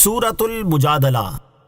سورۃ المجادلہ،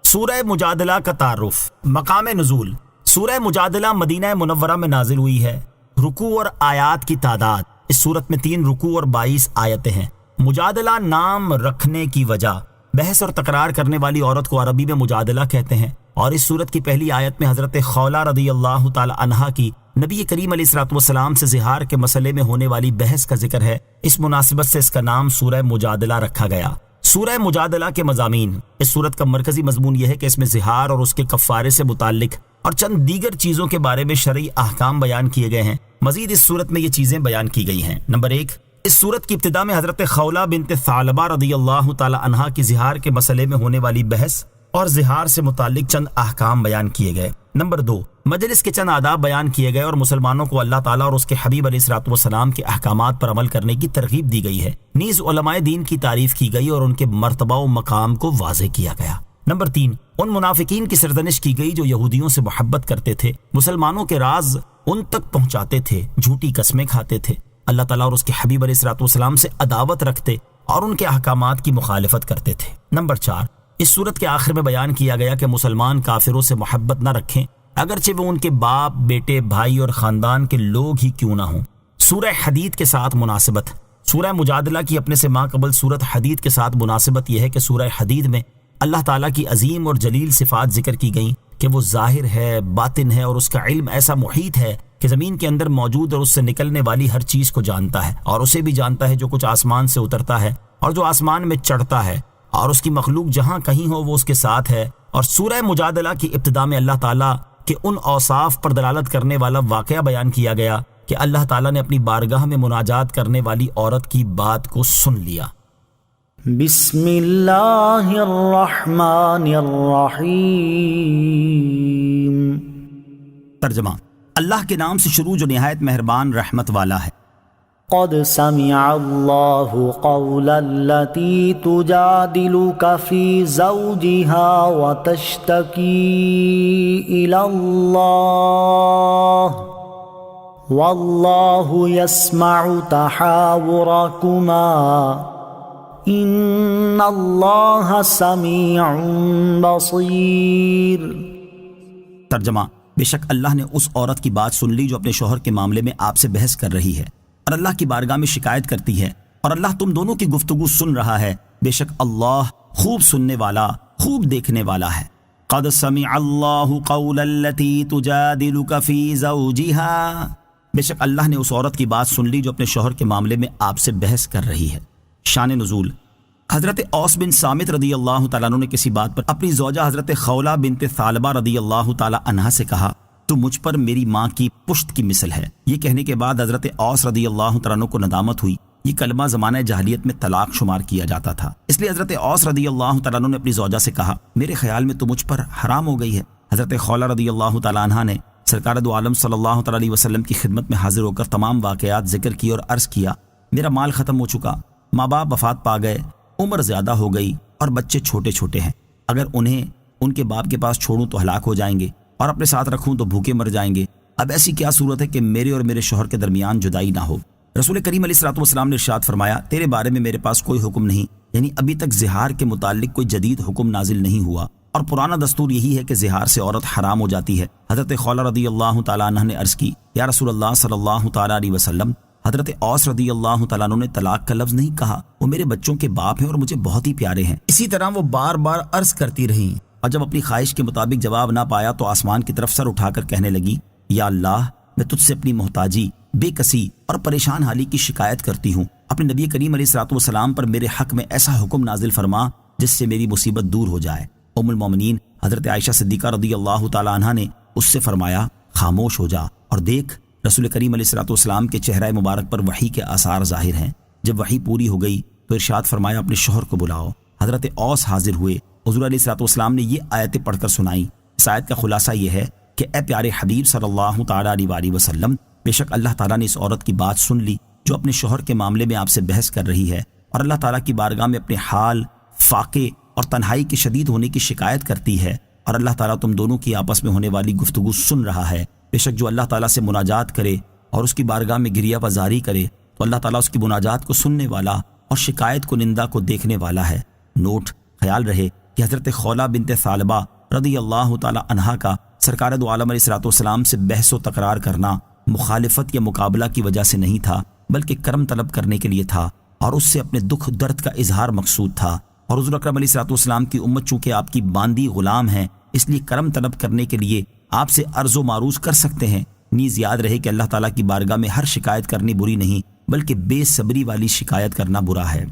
سورہ مجادلہ کا تعارف۔ مقام نزول، سورہ مجادلہ مدینہ منورہ میں نازل ہوئی ہے۔ رکوع اور آیات کی تعداد، اس سورت میں 3 رکوع اور 22 آیتیں ہیں۔ مجادلہ نام رکھنے کی وجہ، بحث اور تکرار کرنے والی عورت کو عربی میں مجادلہ کہتے ہیں، اور اس سورت کی پہلی آیت میں حضرت خولہ رضی اللہ تعالی عنہا کی نبی کریم علیہ الصلوۃ والسلام سے زہار کے مسئلے میں ہونے والی بحث کا ذکر ہے۔ اس مناسبت سے اس کا نام سورہ مجادلہ رکھا گیا۔ سورہ مجادلہ کے مضامین، اس سورت کا مرکزی مضمون یہ ہے کہ اس میں زہار اور اس کے کفارے سے متعلق اور چند دیگر چیزوں کے بارے میں شرعی احکام بیان کیے گئے ہیں۔ مزید اس سورت میں یہ چیزیں بیان کی گئی ہیں۔ نمبر 1، اس سورت کی ابتدا میں حضرت خولہ بنت ثعلبہ رضی اللہ تعالی عنہا کی زہار کے مسئلے میں ہونے والی بحث اور زہار سے متعلق چند احکام بیان کیے گئے۔ نمبر 2، مجلس کے چند آداب بیان کیے گئے اور مسلمانوں کو اللہ تعالیٰ اور اس کے حبیب علیہ الصلوۃ والسلام کے احکامات پر عمل کرنے کی ترغیب دی گئی ہے۔ نیز علماء دین کی تعریف کی گئی اور ان کے مرتبہ و مقام کو واضح کیا گیا۔ نمبر 3، ان منافقین کی سرزنش کی گئی جو یہودیوں سے محبت کرتے تھے، مسلمانوں کے راز ان تک پہنچاتے تھے، جھوٹی قسمیں کھاتے تھے، اللہ تعالیٰ اور اس کے حبیب علیہ الصلوۃ والسلام سے عداوت رکھتے اور ان کے احکامات کی مخالفت کرتے تھے۔ نمبر 4، اس سورت کے آخر میں بیان کیا گیا کہ مسلمان کافروں سے محبت نہ رکھیں، اگرچہ وہ ان کے باپ، بیٹے، بھائی اور خاندان کے لوگ ہی کیوں نہ ہوں۔ سورہ حدید کے ساتھ مناسبت، سورہ مجادلہ کی اپنے سے ماں قبل سورت حدید کے ساتھ مناسبت یہ ہے کہ سورہ حدید میں اللہ تعالیٰ کی عظیم اور جلیل صفات ذکر کی گئیں کہ وہ ظاہر ہے، باطن ہے، اور اس کا علم ایسا محیط ہے کہ زمین کے اندر موجود اور اس سے نکلنے والی ہر چیز کو جانتا ہے، اور اسے بھی جانتا ہے جو کچھ آسمان سے اترتا ہے اور جو آسمان میں چڑھتا ہے، اور اس کی مخلوق جہاں کہیں ہو وہ اس کے ساتھ ہے۔ اور سورہ مجادلہ کی ابتدا میں اللہ تعالیٰ کہ ان اوصاف پر دلالت کرنے والا واقعہ بیان کیا گیا کہ اللہ تعالیٰ نے اپنی بارگاہ میں مناجات کرنے والی عورت کی بات کو سن لیا۔ بسم اللہ الرحمن الرحیم۔ ترجمہ، اللہ کے نام سے شروع جو نہایت مہربان رحمت والا ہے۔ قد سمع اللہ قول التي تجادلك في زوجها وتشتكي إلى الله والله يسمع تحاوركما إن الله سميع بصير۔ ترجمہ، بے شک اللہ نے اس عورت کی بات سن لی جو اپنے شوہر کے معاملے میں آپ سے بحث کر رہی ہے اور اللہ کی بارگاہ میں شکایت کرتی ہے، اور اللہ تم دونوں کی گفتگو سن رہا ہے۔ بے شک اللہ خوب سننے والا، خوب دیکھنے والا ہے۔ قد سمع اللہ قول التي تجادلك في زوجها، بے شک اللہ نے اس عورت کی بات سن لی جو اپنے شوہر کے معاملے میں آپ سے بحث کر رہی ہے۔ شان نزول، حضرت اوس بن صامت رضی اللہ تعالیٰ عنہ نے کسی بات پر اپنی زوجہ حضرت خولہ بنت ثعلبہ رضی اللہ تعالیٰ عنہا سے کہا، تو مجھ پر میری ماں کی پشت کی مثل ہے۔ یہ کہنے کے بعد حضرت اوس رضی اللہ تعالیٰ عنہ کو ندامت ہوئی۔ یہ کلمہ زمانہ جاہلیت میں طلاق شمار کیا جاتا تھا، اس لیے حضرت اوس رضی اللہ تعالیٰ عنہ نے اپنی زوجہ سے کہا، میرے خیال میں تو مجھ پر حرام ہو گئی ہے۔ حضرت خولہ رضی اللہ تعالیٰ عنہ نے سرکار دو عالم صلی اللہ تعالیٰ علیہ وسلم کی خدمت میں حاضر ہو کر تمام واقعات ذکر کی اور عرض کیا، میرا مال ختم ہو چکا، ماں باپ وفات پا گئے، عمر زیادہ ہو گئی اور بچے چھوٹے چھوٹے ہیں، اگر انہیں ان کے باپ کے پاس چھوڑوں تو ہلاک ہو جائیں گے، اور اپنے ساتھ رکھوں تو بھوکے مر جائیں گے۔ اب ایسی کیا صورت ہے کہ میرے اور میرے شوہر کے درمیان جدائی نہ ہو؟ رسول کریم علیہ الصلوۃ والسلام نے ارشاد فرمایا، تیرے بارے میں میرے پاس کوئی حکم نہیں، یعنی ابھی تک زہار کے متعلق کوئی جدید حکم نازل نہیں ہوا، اور پرانا دستور یہی ہے کہ زہار سے عورت حرام ہو جاتی ہے۔ حضرت خولہ رضی اللہ تعالیٰ عنہ نے عرض کی، یا رسول اللہ صلی اللہ تعالیٰ علیہ وسلم، حضرت اوس رضی اللہ تعالیٰ عنہ نے طلاق کا لفظ نہیں کہا، وہ میرے بچوں کے باپ ہیں اور مجھے بہت ہی پیارے ہیں۔ اسی طرح وہ بار بار عرض کرتی رہیں، اور جب اپنی خواہش کے مطابق جواب نہ پایا تو آسمان کی طرف سر اٹھا کر کہنے لگی، یا اللہ، میں تجھ سے اپنی محتاجی، بے کسی اور پریشان حالی کی شکایت کرتی ہوں، اپنے نبی کریم علیہ الصلوۃ والسلام پر میرے حق میں ایسا حکم نازل فرما جس سے میری مصیبت دور ہو جائے۔ ام المومنین حضرت عائشہ صدیقہ رضی اللہ تعالیٰ عنہا نے اس سے فرمایا، خاموش ہو جا اور دیکھ، رسول کریم علیہ الصلوۃ والسلام کے چہرہ مبارک پر وحی کے آثار ظاہر ہیں۔ جب وحی پوری ہو گئی تو ارشاد فرمایا، اپنے شوہر کو بلاؤ۔ حضرت اوس حاضر ہوئے، حضور علیہ الصلوۃ والسلام نے یہ آیتیں پڑھ کر سنائیں۔ اس آیت کا خلاصہ یہ ہے کہ اے پیارے حبیب صلی اللہ تعالیٰ علیہ وسلم، بے شک اللہ تعالیٰ نے اس عورت کی بات سن لی جو اپنے شوہر کے معاملے میں آپ سے بحث کر رہی ہے، اور اللہ تعالیٰ کی بارگاہ میں اپنے حال، فاقے اور تنہائی کے شدید ہونے کی شکایت کرتی ہے، اور اللہ تعالیٰ تم دونوں کی آپس میں ہونے والی گفتگو سن رہا ہے۔ بے شک جو اللہ تعالیٰ سے مناجات کرے اور اس کی بارگاہ میں گریہ بازاری کرے تو اللہ تعالیٰ اس کی مناجات کو سننے والا اور شکایت کو، نندا کو دیکھنے والا ہے۔ نوٹ: خیال رہے کہ حضرت خولہ بنت ثعلبہ رضی اللہ تعالی عنہا کا سرکار دو عالم علیہ الصلوۃ والسلام سے بحث و تکرار کرنا مخالفت یا مقابلہ کی وجہ سے نہیں تھا، بلکہ کرم طلب کرنے کے لیے تھا، اور اس سے اپنے دکھ درد کا اظہار مقصود تھا۔ اور حضور اکرم علیہ الصلوۃ والسلام کی امت چونکہ آپ کی باندی غلام ہیں، اس لیے کرم طلب کرنے کے لیے آپ سے عرض و معروض کر سکتے ہیں۔ نیز یاد رہے کہ اللہ تعالیٰ کی بارگاہ میں ہر شکایت کرنی بری نہیں، بلکہ بے صبری والی شکایت کرنا برا ہے۔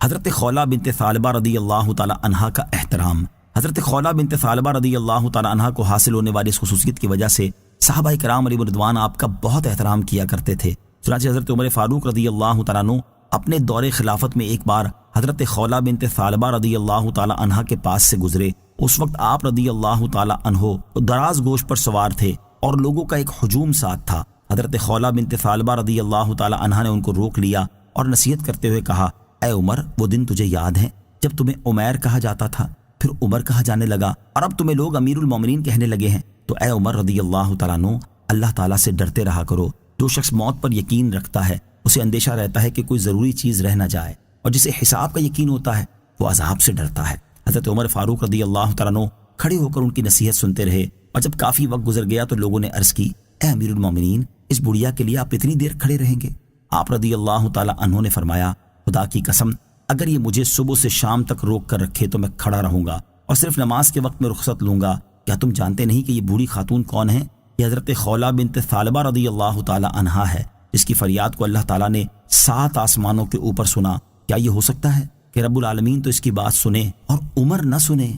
حضرت خولہ بنت ثعلبہ رضی اللہ تعالی عنہا کا احترام۔ حضرت خولہ بنت ثعلبہ رضی اللہ تعالی عنہا کو حاصل ہونے والی اس خصوصیت کی وجہ سے صحابہ کرام علیہ رضوان آپ کا بہت احترام کیا کرتے تھے۔ چنانچہ حضرت عمر فاروق رضی اللہ تعالیٰ عنہ اپنے دور خلافت میں ایک بار حضرت خولہ بنت ثعلبہ رضی اللہ تعالی عنہا کے پاس سے گزرے۔ اس وقت آپ رضی اللہ تعالی عنہ دراز گوش پر سوار تھے اور لوگوں کا ایک ہجوم ساتھ تھا۔ حضرت خولہ بنت ثعلبہ رضی اللہ تعالی عنہا نے ان کو روک لیا اور نصیحت کرتے ہوئے کہا، اے عمر، وہ دن تجھے یاد ہے جب تمہیں عمیر کہا جاتا تھا، پھر عمر کہا جانے لگا، اور اب تمہیں لوگ امیر المومنین کہنے لگے ہیں؟ تو اے عمر رضی اللہ تعالیٰ عنہ، اللہ تعالیٰ سے ڈرتے رہا کرو۔ جو شخص موت پر یقین رکھتا ہے اسے اندیشہ رہتا ہے کہ کوئی ضروری چیز رہ نہ جائے، اور جسے حساب کا یقین ہوتا ہے وہ عذاب سے ڈرتا ہے۔ حضرت عمر فاروق رضی اللہ تعالیٰ عنہ کھڑے ہو کر ان کی نصیحت سنتے رہے، اور جب کافی وقت گزر گیا تو لوگوں نے عرض کی، اے امیر المومنین، اس بڑھیا کے لیے آپ اتنی دیر کھڑے رہیں گے؟ آپ رضی اللہ تعالیٰ عنہ نے فرمایا، خدا کی قسم، اگر یہ مجھے صبح سے شام تک روک کر رکھے تو میں کھڑا رہوں گا اور صرف نماز کے وقت میں رخصت لوں گا۔ کیا تم جانتے نہیں کہ یہ بوڑھی خاتون کون ہے؟ یہ حضرت خولہ بنت ثعلبہ رضی اللہ تعالی عنہا ہے، جس کی فریاد کو اللہ تعالیٰ نے 7 آسمانوں کے اوپر سنا۔ کیا یہ ہو سکتا ہے کہ رب العالمین تو اس کی بات سنے اور عمر نہ سنے؟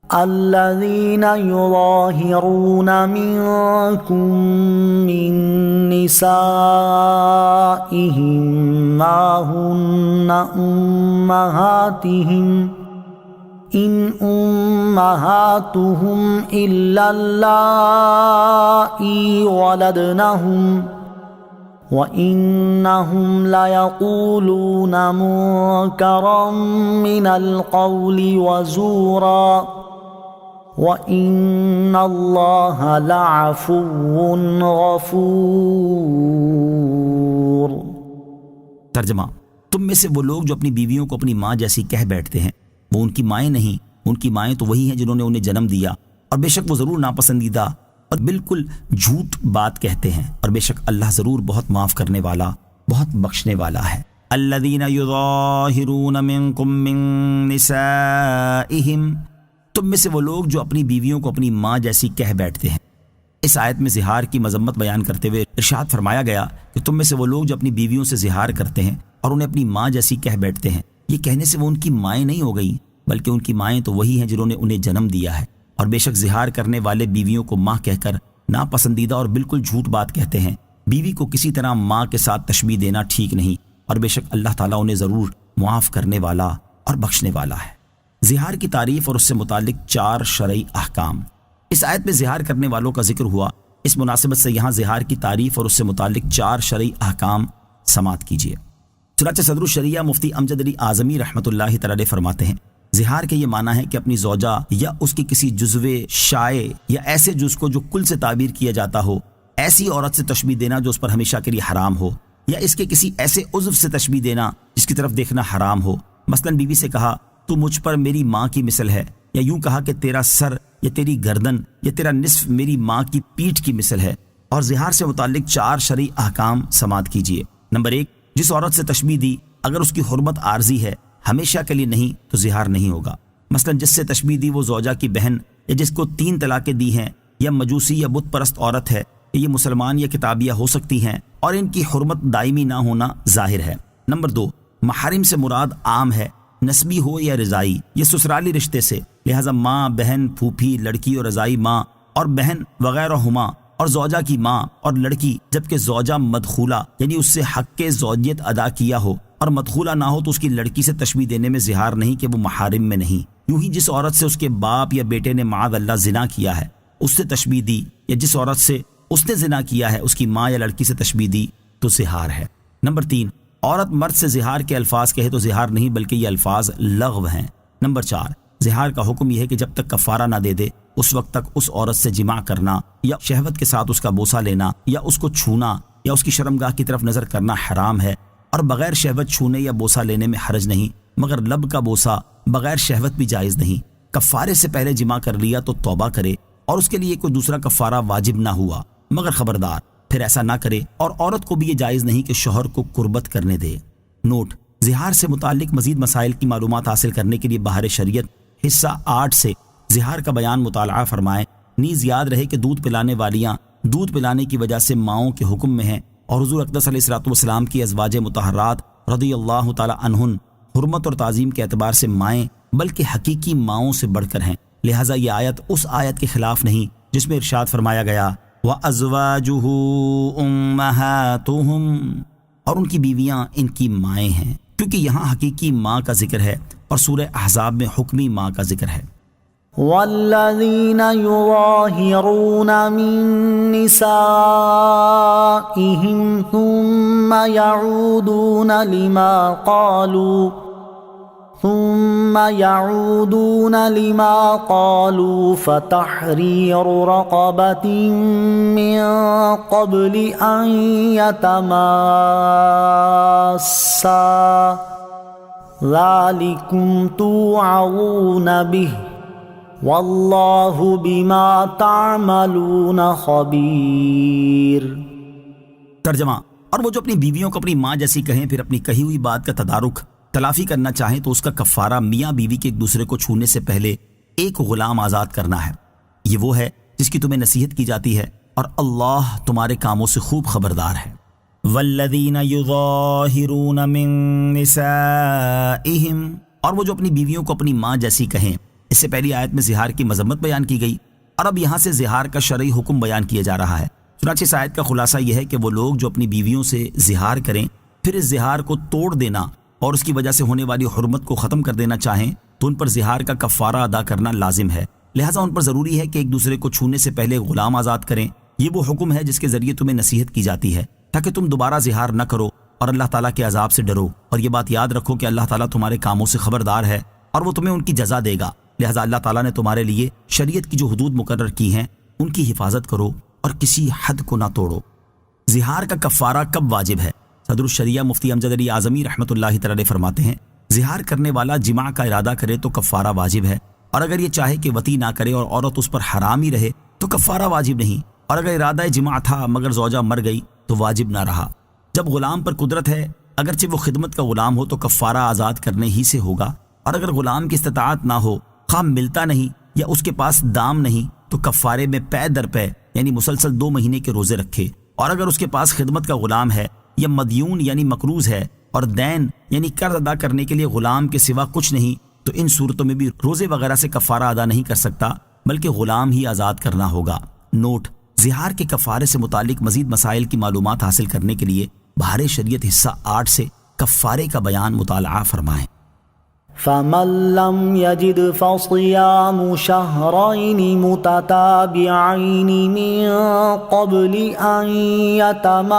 الذين يظاهرون منكم من نسائهم ما هن أمهاتهم إن أمهاتهم إلا اللائي ولدنهم وَإِنَّهُمْ لَيَقُولُونَ مُنكَرًا مِنَ الْقَوْلِ وَزُورًا وَإِنَّ اللَّهَ لَعَفُوٌّ غَفُورٌ۔ ترجمہ: تم میں سے وہ لوگ جو اپنی بیویوں کو اپنی ماں جیسی کہہ بیٹھتے ہیں، وہ ان کی مائیں نہیں، ان کی مائیں تو وہی ہیں جنہوں نے انہیں جنم دیا، اور بے شک وہ ضرور ناپسندیدہ اور بالکل جھوٹ بات کہتے ہیں، اور بے شک اللہ ضرور بہت معاف کرنے والا، بہت بخشنے والا ہے۔ الذین یظاہرون منکم من نسائہم، تم میں سے وہ لوگ جو اپنی بیویوں کو اپنی ماں جیسی کہہ بیٹھتے ہیں۔ اس آیت میں زہار کی مذمت بیان کرتے ہوئے ارشاد فرمایا گیا کہ تم میں سے وہ لوگ جو اپنی بیویوں سے زہار کرتے ہیں اور انہیں اپنی ماں جیسی کہہ بیٹھتے ہیں، یہ کہنے سے وہ ان کی مائیں نہیں ہو گئی، بلکہ ان کی مائیں تو وہی ہیں جنہوں نے انہیں جنم دیا ہے۔ اور بے شک زہار کرنے والے بیویوں کو ماں کہہ کر ناپسندیدہ اور بالکل جھوٹ بات کہتے ہیں۔ بیوی کو کسی طرح ماں کے ساتھ تشبیہ دینا ٹھیک نہیں، اور بے شک اللہ تعالیٰ انہیں ضرور معاف کرنے والا اور بخشنے والا ہے۔ زہار کی تعریف اور اس سے متعلق 4 شرعی احکام۔ اس آیت میں زہار کرنے والوں کا ذکر ہوا، اس مناسبت سے یہاں زہار کی تعریف اور اس سے متعلق 4 شرعی احکام سماعت کیجیے۔ چنانچہ صدر الشریعہ مفتی امجد علی اعظمی رحمۃ اللہ تعالی فرماتے ہیں، زہار کے یہ معنی ہے کہ اپنی زوجہ یا اس کی کسی جزو شائع یا ایسے جز کو جو کل سے تعبیر کیا جاتا ہو، ایسی عورت سے تشبیہ دینا جو اس پر ہمیشہ کے لیے حرام ہو، یا اس کے کسی ایسے عضو سے تشبیہ دینا جس کی طرف دیکھنا حرام ہو۔ مثلا بیوی سے کہا، تو مجھ پر میری ماں کی مثل ہے، یا یوں کہا کہ تیرا سر یا تیری گردن یا تیرا نصف میری ماں کی پیٹھ کی مثل ہے۔ اور زہار سے متعلق 4 شرعی احکام سماعت کیجیے۔ نمبر 1، جس عورت سے تشبیہ دی اگر اس کی حرمت عارضی ہے، ہمیشہ کے لیے نہیں، تو زہار نہیں ہوگا۔ مثلا جس سے تشبیہ دی وہ زوجہ کی بہن، یا جس کو 3 طلاقیں دی ہیں، یا مجوسی یا بت پرست عورت ہے، یہ مسلمان یا کتابیہ ہو سکتی ہیں، اور ان کی حرمت دائمی نہ ہونا ظاہر ہے۔ نمبر 2، محارم سے مراد عام ہے، نسبی ہو یا رضائی، یہ سسرالی رشتے سے، لہذا ماں، بہن، پھوپھی، لڑکی اور رضائی ماں اور بہن وغیرہ ہما، اور زوجہ کی ماں اور لڑکی، جبکہ زوجہ مدخولہ یعنی اس سے حق کے زوجیت ادا کیا ہو اور مدخولہ نہ ہو تو اس کی لڑکی سے تشبیہ دینے میں زہار نہیں کہ وہ محارم میں نہیں۔ یوں ہی جس عورت سے اس کے باپ یا بیٹے نے معاذ اللہ زنا کیا ہے اس سے تشبیہ دی، یا جس عورت سے اس نے زنا کیا ہے اس کی ماں یا لڑکی سے تشبیہ دی تو زہار ہے۔ نمبر 3، عورت مرد سے زہار کے الفاظ کہے تو زہار نہیں بلکہ یہ الفاظ لغو ہیں۔ نمبر 4، زہار کا حکم یہ ہے کہ جب تک کفارہ نہ دے دے اس وقت تک اس عورت سے جماع کرنا یا شہوت کے ساتھ اس کا بوسہ لینا یا اس کو چھونا یا اس کی شرمگاہ کی طرف نظر کرنا حرام ہے، اور بغیر شہوت چھونے یا بوسہ لینے میں حرج نہیں، مگر لب کا بوسہ بغیر شہوت بھی جائز نہیں۔ کفارے سے پہلے جماع کر لیا تو توبہ کرے اور اس کے لیے کوئی دوسرا کفارہ واجب نہ ہوا، مگر خبردار پھر ایسا نہ کرے۔ اور عورت کو بھی یہ جائز نہیں کہ شوہر کو قربت کرنے دے۔ نوٹ: زہار سے متعلق مزید مسائل کی معلومات حاصل کرنے کے لیے بہار شریعت حصہ 8 سے زہار کا بیان مطالعہ فرمائیں۔ نیز یاد رہے کہ دودھ پلانے والیاں دودھ پلانے کی وجہ سے ماؤں کے حکم میں ہیں، اور حضور اقدس علیہ الصلوۃ والسلام کی ازواج مطہرات رضی اللہ تعالی عنہن حرمت اور تعظیم کے اعتبار سے مائیں بلکہ حقیقی ماؤں سے بڑھ کر ہیں، لہٰذا یہ آیت اس آیت کے خلاف نہیں جس میں ارشاد فرمایا گیا وَأَزْوَاجُهُ أُمَّهَاتُهُمْ، اور ان کی بیویاں ان کی مائیں ہیں، کیونکہ یہاں حقیقی ماں کا ذکر ہے اور سورہ احزاب میں حکمی ماں کا ذکر ہے۔ والذین یظاہرون من نسائهم ثم يعودون لما قالوا فتحرير رقبة من قبل أن يتماسا ذلكم توعظون به واللہ بما تعملون خبیر۔ ترجمہ: اور وہ جو اپنی بیویوں کو اپنی ماں جیسی کہیں پھر اپنی کہی ہوئی بات کا تدارک تلافی کرنا چاہیں تو اس کا کفارہ میاں بیوی کے ایک دوسرے کو چھونے سے پہلے ایک غلام آزاد کرنا ہے۔ یہ وہ ہے جس کی تمہیں نصیحت کی جاتی ہے اور اللہ تمہارے کاموں سے خوب خبردار ہے۔ والذین یظاہرون من نسائہم، اور وہ جو اپنی بیویوں کو اپنی ماں جیسی کہیں۔ اس سے پہلی آیت میں زہار کی مذمت بیان کی گئی اور اب یہاں سے زہار کا شرعی حکم بیان کیا جا رہا ہے۔ چنانچہ اس آیت کا خلاصہ یہ ہے کہ وہ لوگ جو اپنی بیویوں سے زہار کریں پھر اس زہار کو توڑ دینا اور اس کی وجہ سے ہونے والی حرمت کو ختم کر دینا چاہیں تو ان پر زہار کا کفارہ ادا کرنا لازم ہے، لہٰذا ان پر ضروری ہے کہ ایک دوسرے کو چھونے سے پہلے غلام آزاد کریں۔ یہ وہ حکم ہے جس کے ذریعے تمہیں نصیحت کی جاتی ہے تاکہ تم دوبارہ زہار نہ کرو اور اللہ تعالیٰ کے عذاب سے ڈرو، اور یہ بات یاد رکھو کہ اللہ تعالیٰ تمہارے کاموں سے خبردار ہے اور وہ تمہیں ان کی جزا دے گا، لہٰذا اللہ تعالیٰ نے تمہارے لیے شریعت کی جو حدود مقرر کی ہیں ان کی حفاظت کرو اور کسی حد کو نہ توڑو۔ زہار کا کفارہ کب واجب ہے؟ صدر الشریعہ مفتی امجد علی اعظمی رحمۃ اللہ تعالی فرماتے ہیں زہار کرنے والا جماع کا ارادہ کرے تو کفارہ واجب ہے، اور اگر یہ چاہے کہ وطی نہ کرے اور عورت اس پر حرام ہی رہے تو کفارہ واجب نہیں، اور اگر ارادہ جماع تھا مگر زوجہ مر گئی تو واجب نہ رہا۔ جب غلام پر قدرت ہے اگرچہ وہ خدمت کا غلام ہو تو کفارہ آزاد کرنے ہی سے ہوگا، اور اگر غلام کی استطاعت نہ ہو، خواہ ملتا نہیں یا اس کے پاس دام نہیں، تو کفارے میں پے در پے یعنی مسلسل 2 مہینے کے روزے رکھے، اور اگر اس کے پاس خدمت کا غلام ہے یا مدیون یعنی مقروض ہے اور دین یعنی قرض ادا کرنے کے لیے غلام کے سوا کچھ نہیں، تو ان صورتوں میں بھی روزے وغیرہ سے کفارہ ادا نہیں کر سکتا بلکہ غلام ہی آزاد کرنا ہوگا۔ نوٹ: زہار کے کفارے سے متعلق مزید مسائل کی معلومات حاصل کرنے کے لیے بہار شریعت حصہ 8 سے کفارے کا بیان مطالعہ فرمائیں۔ فمن لم يجد فصيام شهرين متتابعين من قبل أن يتماسا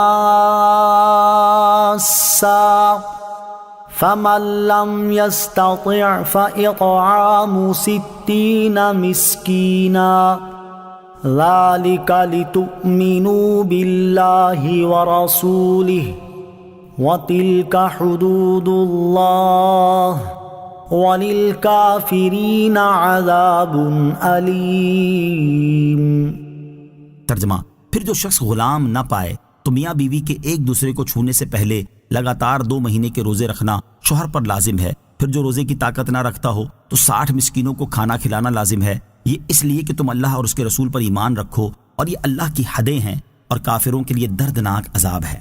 فمن لم يستطع فإطعام 60 مسكينا ذلك لتؤمنوا بالله ورسوله وتلك حدود الله وَلِلْكَافِرِينَ عَذَابٌ أَلِيمٌ۔ ترجمہ: پھر جو شخص غلام نہ پائے تو میاں بیوی کے ایک دوسرے کو چھونے سے پہلے لگاتار 2 مہینے کے روزے رکھنا شوہر پر لازم ہے۔ پھر جو روزے کی طاقت نہ رکھتا ہو تو 60 مسکینوں کو کھانا کھلانا لازم ہے، یہ اس لیے کہ تم اللہ اور اس کے رسول پر ایمان رکھو، اور یہ اللہ کی حدیں ہیں اور کافروں کے لیے دردناک عذاب ہے۔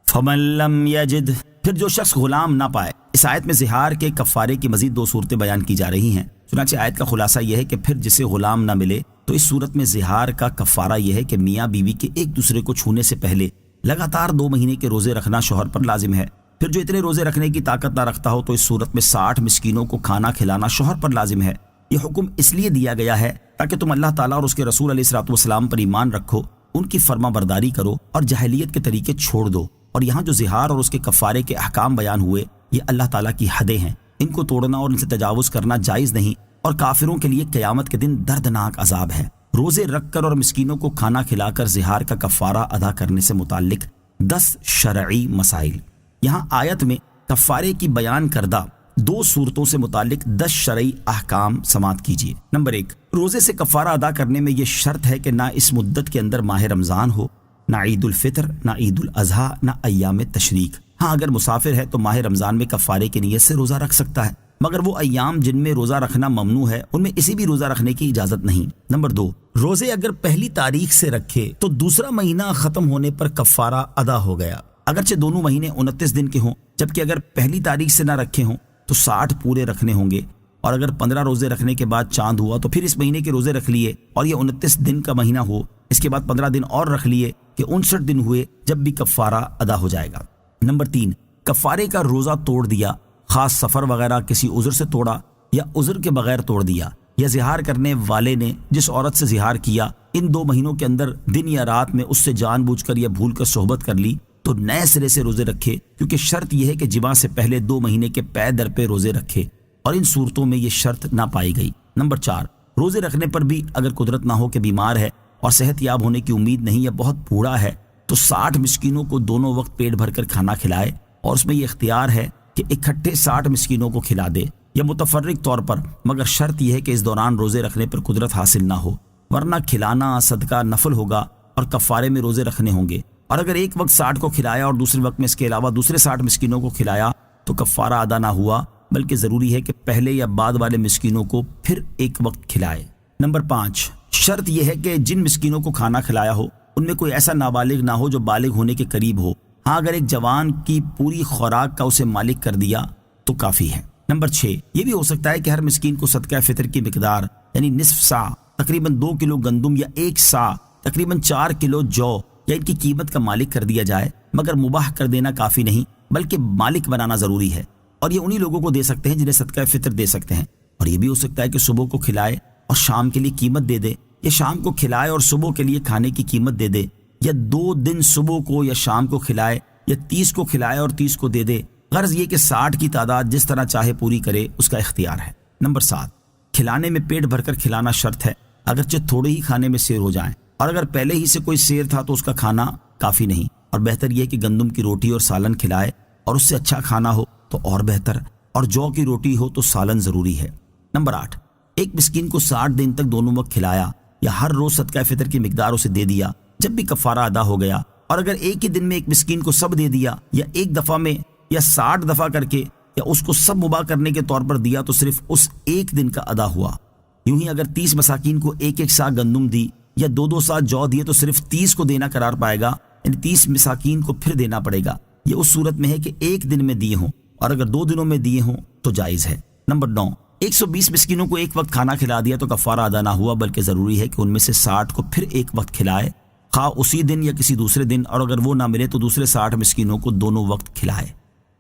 فمن لم یجد، پھر جو شخص غلام نہ پائے۔ اس آیت میں زہار کے کفارے کی مزید 2 صورتیں بیان کی جا رہی ہیں، چنانچہ آیت کا خلاصہ یہ ہے کہ پھر جسے غلام نہ ملے تو اس صورت میں زہار کا کفارہ یہ ہے کہ میاں بیوی کے ایک دوسرے کو چھونے سے پہلے لگاتار 2 مہینے کے روزے رکھنا شوہر پر لازم ہے۔ پھر جو اتنے روزے رکھنے کی طاقت نہ رکھتا ہو تو اس صورت میں 60 مسکینوں کو کھانا کھلانا شوہر پر لازم ہے۔ یہ حکم اس لیے دیا گیا ہے تاکہ تم اللہ تعالیٰ اور اس کے رسول علیہ الصلوۃ والسلام پر ایمان رکھو، ان کی فرما برداری کرو اور جاہلیت کے طریقے چھوڑ دو۔ اور یہاں جو زہار اور اس کے کفارے کے احکام بیان ہوئے یہ اللہ تعالیٰ کی حدیں ہیں، ان کو توڑنا اور ان سے تجاوز کرنا جائز نہیں، اور کافروں کے لیے قیامت کے دن دردناک عذاب ہے۔ روزے رکھ کر اور مسکینوں کو کھانا کھلا کر زہار کا کفارہ ادا کرنے سے متعلق 10 شرعی مسائل۔ یہاں آیت میں کفارے کی بیان کردہ دو صورتوں سے متعلق 10 شرعی احکام سماعت کیجیے۔ نمبر 1، روزے سے کفارہ ادا کرنے میں یہ شرط ہے کہ نہ اس مدت کے اندر ماہ رمضان ہو، نہ عید الفطر، نہ عید الاضحیٰ، نہ ایام تشریق۔ ہاں اگر مسافر ہے تو ماہ رمضان میں کفارے کی نیت سے روزہ رکھ سکتا ہے، مگر وہ ایام جن میں روزہ رکھنا ممنوع ہے ان میں کسی بھی روزہ رکھنے کی اجازت نہیں۔ نمبر 2، روزے اگر پہلی تاریخ سے رکھے تو دوسرا مہینہ ختم ہونے پر کفارہ ادا ہو گیا، اگرچہ دونوں مہینے 29 دن کے ہوں، جبکہ اگر پہلی تاریخ سے نہ رکھے ہوں تو 60 پورے رکھنے ہوں گے، اور اگر 15 روزے رکھنے کے بعد چاند ہوا تو پھر اس مہینے کے روزے رکھ لیے اور یہ 29 دن کا مہینہ ہو، اس کے بعد 15 دن اور رکھ لیے کہ 59 دن ہوئے، جب بھی کفارہ ادا ہو جائے گا۔ نمبر 3، کفارے کا روزہ توڑ دیا، خاص سفر وغیرہ کسی عذر سے توڑا یا عذر کے بغیر توڑ دیا، یا زہار کرنے والے نے جس عورت سے زہار کیا ان 2 مہینوں کے اندر دن یا رات میں اس سے جان بوجھ کر یا بھول کر صحبت کر لی تو نئے سرے سے روزے رکھے، کیونکہ شرط یہ ہے کہ جماع سے پہلے 2 مہینے کے پے در پہ روزے رکھے، اور ان صورتوں میں یہ شرط نہ پائی گئی۔ نمبر 4، روزے رکھنے پر بھی اگر قدرت نہ ہو کہ بیمار ہے اور صحت یاب ہونے کی امید نہیں یا بہت بوڑھا ہے تو 60 مسکینوں کو دونوں وقت پیٹ بھر کر کھانا کھلائے، اور اس میں یہ اختیار ہے کہ اکٹھے 60 مسکینوں کو کھلا دے یا متفرق طور پر، مگر شرط یہ ہے کہ اس دوران روزے رکھنے پر قدرت حاصل نہ ہو، ورنہ کھلانا صدقہ نفل ہوگا اور کفارے میں روزے رکھنے ہوں گے۔ اور اگر ایک وقت 60 کو کھلایا اور دوسرے وقت میں اس کے علاوہ دوسرے 60 مسکینوں کو کھلایا تو کفارہ ادا نہ ہوا، بلکہ ضروری ہے کہ پہلے یا بعد والے مسکینوں کو پھر ایک وقت کھلائے۔ نمبر 5، شرط یہ ہے کہ جن مسکینوں کو کھانا کھلایا ہو ان میں کوئی ایسا نابالغ نہ ہو جو بالغ ہونے کے قریب ہو۔ ہاں اگر ایک جوان کی پوری خوراک کا اسے مالک کر دیا تو کافی ہے۔ نمبر 6، یہ بھی ہو سکتا ہے کہ ہر مسکین کو صدقہ فطر کی مقدار یعنی نصف سا تقریباً 2 کلو گندم یا 1 سا تقریباً 4 کلو جو یا ان کی قیمت کا مالک کر دیا جائے، مگر مباح کر دینا کافی نہیں بلکہ مالک بنانا ضروری ہے، اور یہ انہی لوگوں کو دے سکتے ہیں جنہیں صدقہ فطر دے سکتے ہیں۔ اور یہ بھی ہو سکتا ہے کہ صبح کو کھلائے اور شام کے لیے قیمت دے دے، یا شام کو کھلائے اور صبح کے لیے کھانے کی قیمت دے دے، یا 2 دن صبح کو یا شام کو کھلائے یا 30 کو کھلائے اور 30 کو دے دے۔ غرض یہ کہ 60 کی تعداد جس طرح چاہے پوری کرے، اس کا اختیار ہے۔ نمبر 7، کھلانے میں پیٹ بھر کر کھلانا شرط ہے، اگرچہ تھوڑے ہی کھانے میں سیر ہو جائیں، اور اگر پہلے ہی سے کوئی سیر تھا تو اس کا کھانا کافی نہیں، اور بہتر یہ کہ گندم کی روٹی اور سالن کھلائے، اور اس سے اچھا کھانا ہو تو اور بہتر، اور جو کی روٹی ہو تو سالن ضروری ہے۔ نمبر 8، ایک مسکین کو 60 دن تک دونوں وقت کھلایا یا ہر روز صدقہ فطر کی مقدار اسے دے دیا جب بھی کفارہ ادا ہو گیا، اور اگر ایک ہی دن میں ایک مسکین کو سب دے دیا یا ایک دفعہ میں یا 60 دفعہ کر کے یا اس کو سب مباح کرنے کے طور پر دیا تو صرف اس ایک دن کا ادا ہوا۔ یوں ہی اگر 30 مساکین کو 1 سا گندم دی یا 2 سا جو دیے تو صرف 30 کو دینا قرار پائے گا، یعنی 30 مساکین کو پھر دینا پڑے گا۔ یہ اس صورت میں ہے کہ ایک دن میں دیے ہوں، اور اگر 2 دنوں میں دیے ہوں تو جائز ہے۔ نمبر 9، 120 مسکینوں کو ایک وقت کھانا کھلا دیا تو کفارہ ادا نہ ہوا، بلکہ ضروری ہے کہ ان میں سے 60 کو پھر ایک وقت کھلائے، خواہ اسی دن یا کسی دوسرے دن، اور اگر وہ نہ ملے تو دوسرے 60 مسکینوں کو دونوں وقت کھلائے۔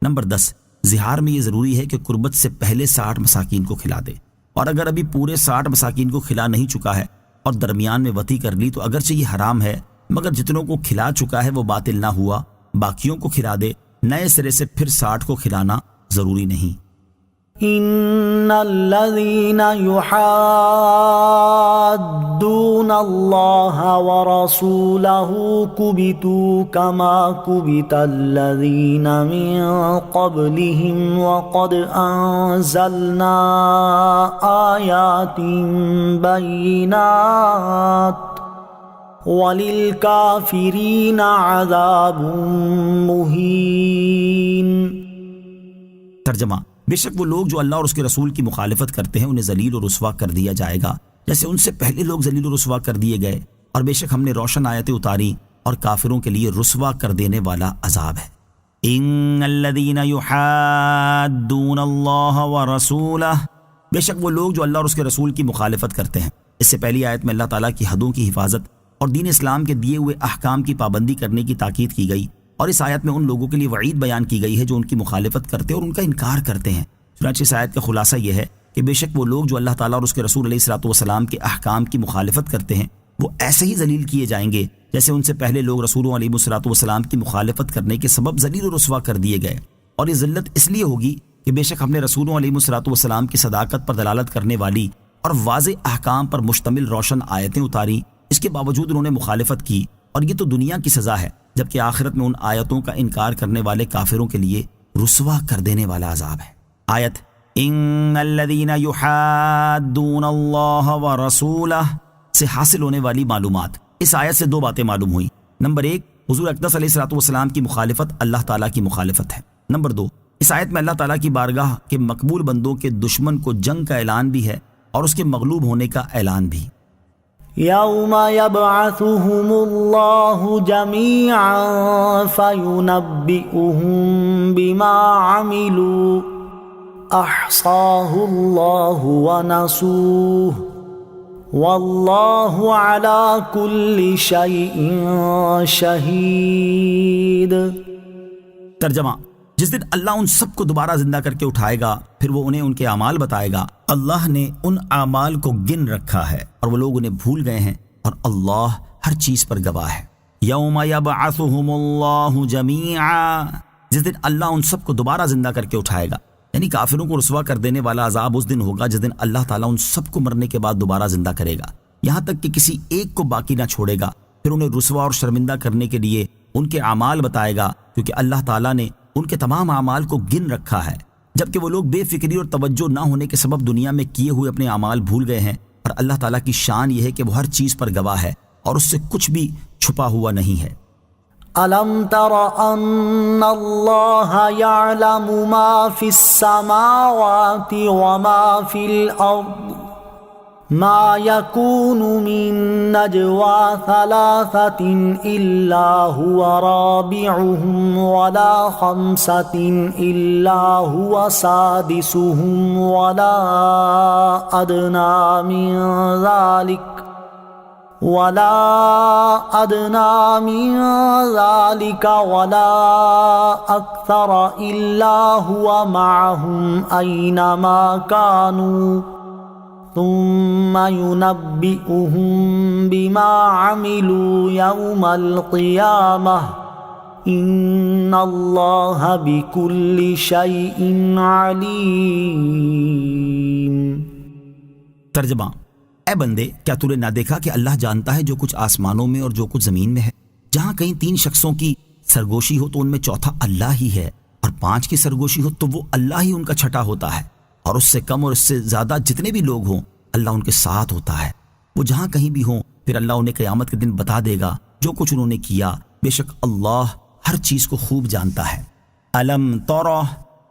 نمبر 10، زہار میں یہ ضروری ہے کہ قربت سے پہلے 60 مساکین کو کھلا دے، اور اگر ابھی پورے 60 مساکین کو کھلا نہیں چکا ہے اور درمیان میں وطی کر لی تو اگرچہ یہ حرام ہے، مگر جتنوں کو کھلا چکا ہے وہ باطل نہ ہوا، باقیوں کو کھلا دے، نئے سرے سے پھر 60 کو کھلانا ضروری نہیں۔ ان الذين يحادون الله ورسوله كبتوا كما كبت الذين من قبلهم وقد انزلنا آيات بينات وللكافرين عذاب مهين۔ ترجمہ، بے شک وہ لوگ جو اللہ اور اس کے رسول کی مخالفت کرتے ہیں انہیں ذلیل و رسوا کر دیا جائے گا جیسے ان سے پہلے لوگ ذلیل و رسوا کر دیے گئے، اور بے شک ہم نے روشن آیتیں اتاری اور کافروں کے لیے رسوا کر دینے والا عذاب ہے۔ ان الذین یحادون اللہ ورسولہ، بے شک وہ لوگ جو اللہ اور اس کے رسول کی مخالفت کرتے ہیں۔ اس سے پہلی آیت میں اللہ تعالیٰ کی حدوں کی حفاظت اور دین اسلام کے دیے ہوئے احکام کی پابندی کرنے کی تاکید کی گئی، اور اس آیت میں ان لوگوں کے لیے وعید بیان کی گئی ہے جو ان کی مخالفت کرتے اور ان کا انکار کرتے ہیں۔ چنانچہ اس آیت کا خلاصہ یہ ہے کہ بے شک وہ لوگ جو اللہ تعالیٰ اور اس کے رسول علیہ الصلوۃ والسلام کے احکام کی مخالفت کرتے ہیں وہ ایسے ہی ذلیل کیے جائیں گے جیسے ان سے پہلے لوگ رسولوں علیہ الصلوۃ والسلام کی مخالفت کرنے کے سبب ذلیل و رسوا کر دیے گئے۔ اور یہ ذلت اس لیے ہوگی کہ بے شک ہم نے رسولوں علیہ الصلوۃ والسلام کی صداقت پر دلالت کرنے والی اور واضح احکام پر مشتمل روشن آیتیں اتاری، اس کے باوجود انہوں نے مخالفت کی، اور یہ تو دنیا کی سزا ہے، جبکہ آخرت میں ان آیتوں کا انکار کرنے والے کافروں کے لیے رسوا کر دینے والا عذاب ہے۔ آیت ان الذین یحادون اللہ ورسولہ سے حاصل ہونے والی معلومات۔ اس آیت سے دو باتیں معلوم ہوئی۔ نمبر ایک، حضور اقدس علیہ الصلوۃ والسلام کی مخالفت اللہ تعالیٰ کی مخالفت ہے۔ نمبر دو، اس آیت میں اللہ تعالیٰ کی بارگاہ کے مقبول بندوں کے دشمن کو جنگ کا اعلان بھی ہے اور اس کے مغلوب ہونے کا اعلان بھی۔ یوم یبعثهم اللہ جمیعا فینبئهم بما عملوا احصاہ اللہ ونسوہ واللہ علی کل شیء شہید۔ ترجمہ، جس دن اللہ ان سب کو دوبارہ زندہ کر کے اٹھائے گا، پھر وہ انہیں ان کے اعمال بتائے گا۔ اللہ نے ان اعمال کو گن رکھا ہے اور وہ لوگ انہیں بھول گئے ہیں، اور اللہ ہر چیز پر گواہ ہے۔ یوم یبعثهم اللہ جمیعا، جس دن اللہ ان سب کو دوبارہ زندہ کر کے اٹھائے گا، یعنی کافروں کو رسوا کر دینے والا عذاب اس دن ہوگا جس دن اللہ تعالیٰ ان سب کو مرنے کے بعد دوبارہ زندہ کرے گا، یہاں تک کہ کسی ایک کو باقی نہ چھوڑے گا۔ پھر انہیں رسوا اور شرمندہ کرنے کے لیے ان کے اعمال بتائے گا، کیونکہ اللہ تعالیٰ نے ان کے تمام اعمال کو گن رکھا ہے، جبکہ وہ لوگ بے فکری اور توجہ نہ ہونے کے سبب دنیا میں کیے ہوئے اپنے اعمال بھول گئے ہیں۔ اور اللہ تعالیٰ کی شان یہ ہے کہ وہ ہر چیز پر گواہ ہے اور اس سے کچھ بھی چھپا ہوا نہیں ہے۔ أَلَمْ تَرَ أَنَّ اللَّهَ يَعْلَمُ مَا فِي السَّمَاوَاتِ وَمَا فِي الْأَرْضِ مَا يَكُونُ مِن نَّجْوَى ثَلَاثَةٍ إِلَّا هُوَ رَابِعُهُمْ وَلَا خَمْسَةٍ إِلَّا هُوَ سَادِسُهُمْ وَلَا أَدْنَىٰ مِن ذَلِكَ وَلَا أَكْثَرَ إِلَّا هُوَ مَعَهُمْ أَيْنَمَا كَانُوا ثُمَّ يُنَبِّئُهُم بِمَا عَمِلُوا يَوْمَ الْقِيَامَةِ إِنَّ اللَّهَ بِكُلِّ شَيْءٍ عَلِيمٌ۔ ترجمہ، اے بندے، کیا تو نے نہ دیکھا کہ اللہ جانتا ہے جو کچھ آسمانوں میں اور جو کچھ زمین میں ہے؟ جہاں کہیں 3 شخصوں کی سرگوشی ہو تو ان میں چوتھا اللہ ہی ہے، اور 5 کی سرگوشی ہو تو وہ اللہ ہی ان کا چھٹا ہوتا ہے، اور اس سے کم اور اس سے زیادہ جتنے بھی لوگ ہوں اللہ ان کے ساتھ ہوتا ہے۔ وہ جہاں کہیں بھی ہوں پھر اللہ انہیں قیامت کے دن بتا دے گا جو کچھ انہوں نے کیا، بے شک اللہ ہر چیز کو خوب جانتا ہے۔ الم ترى،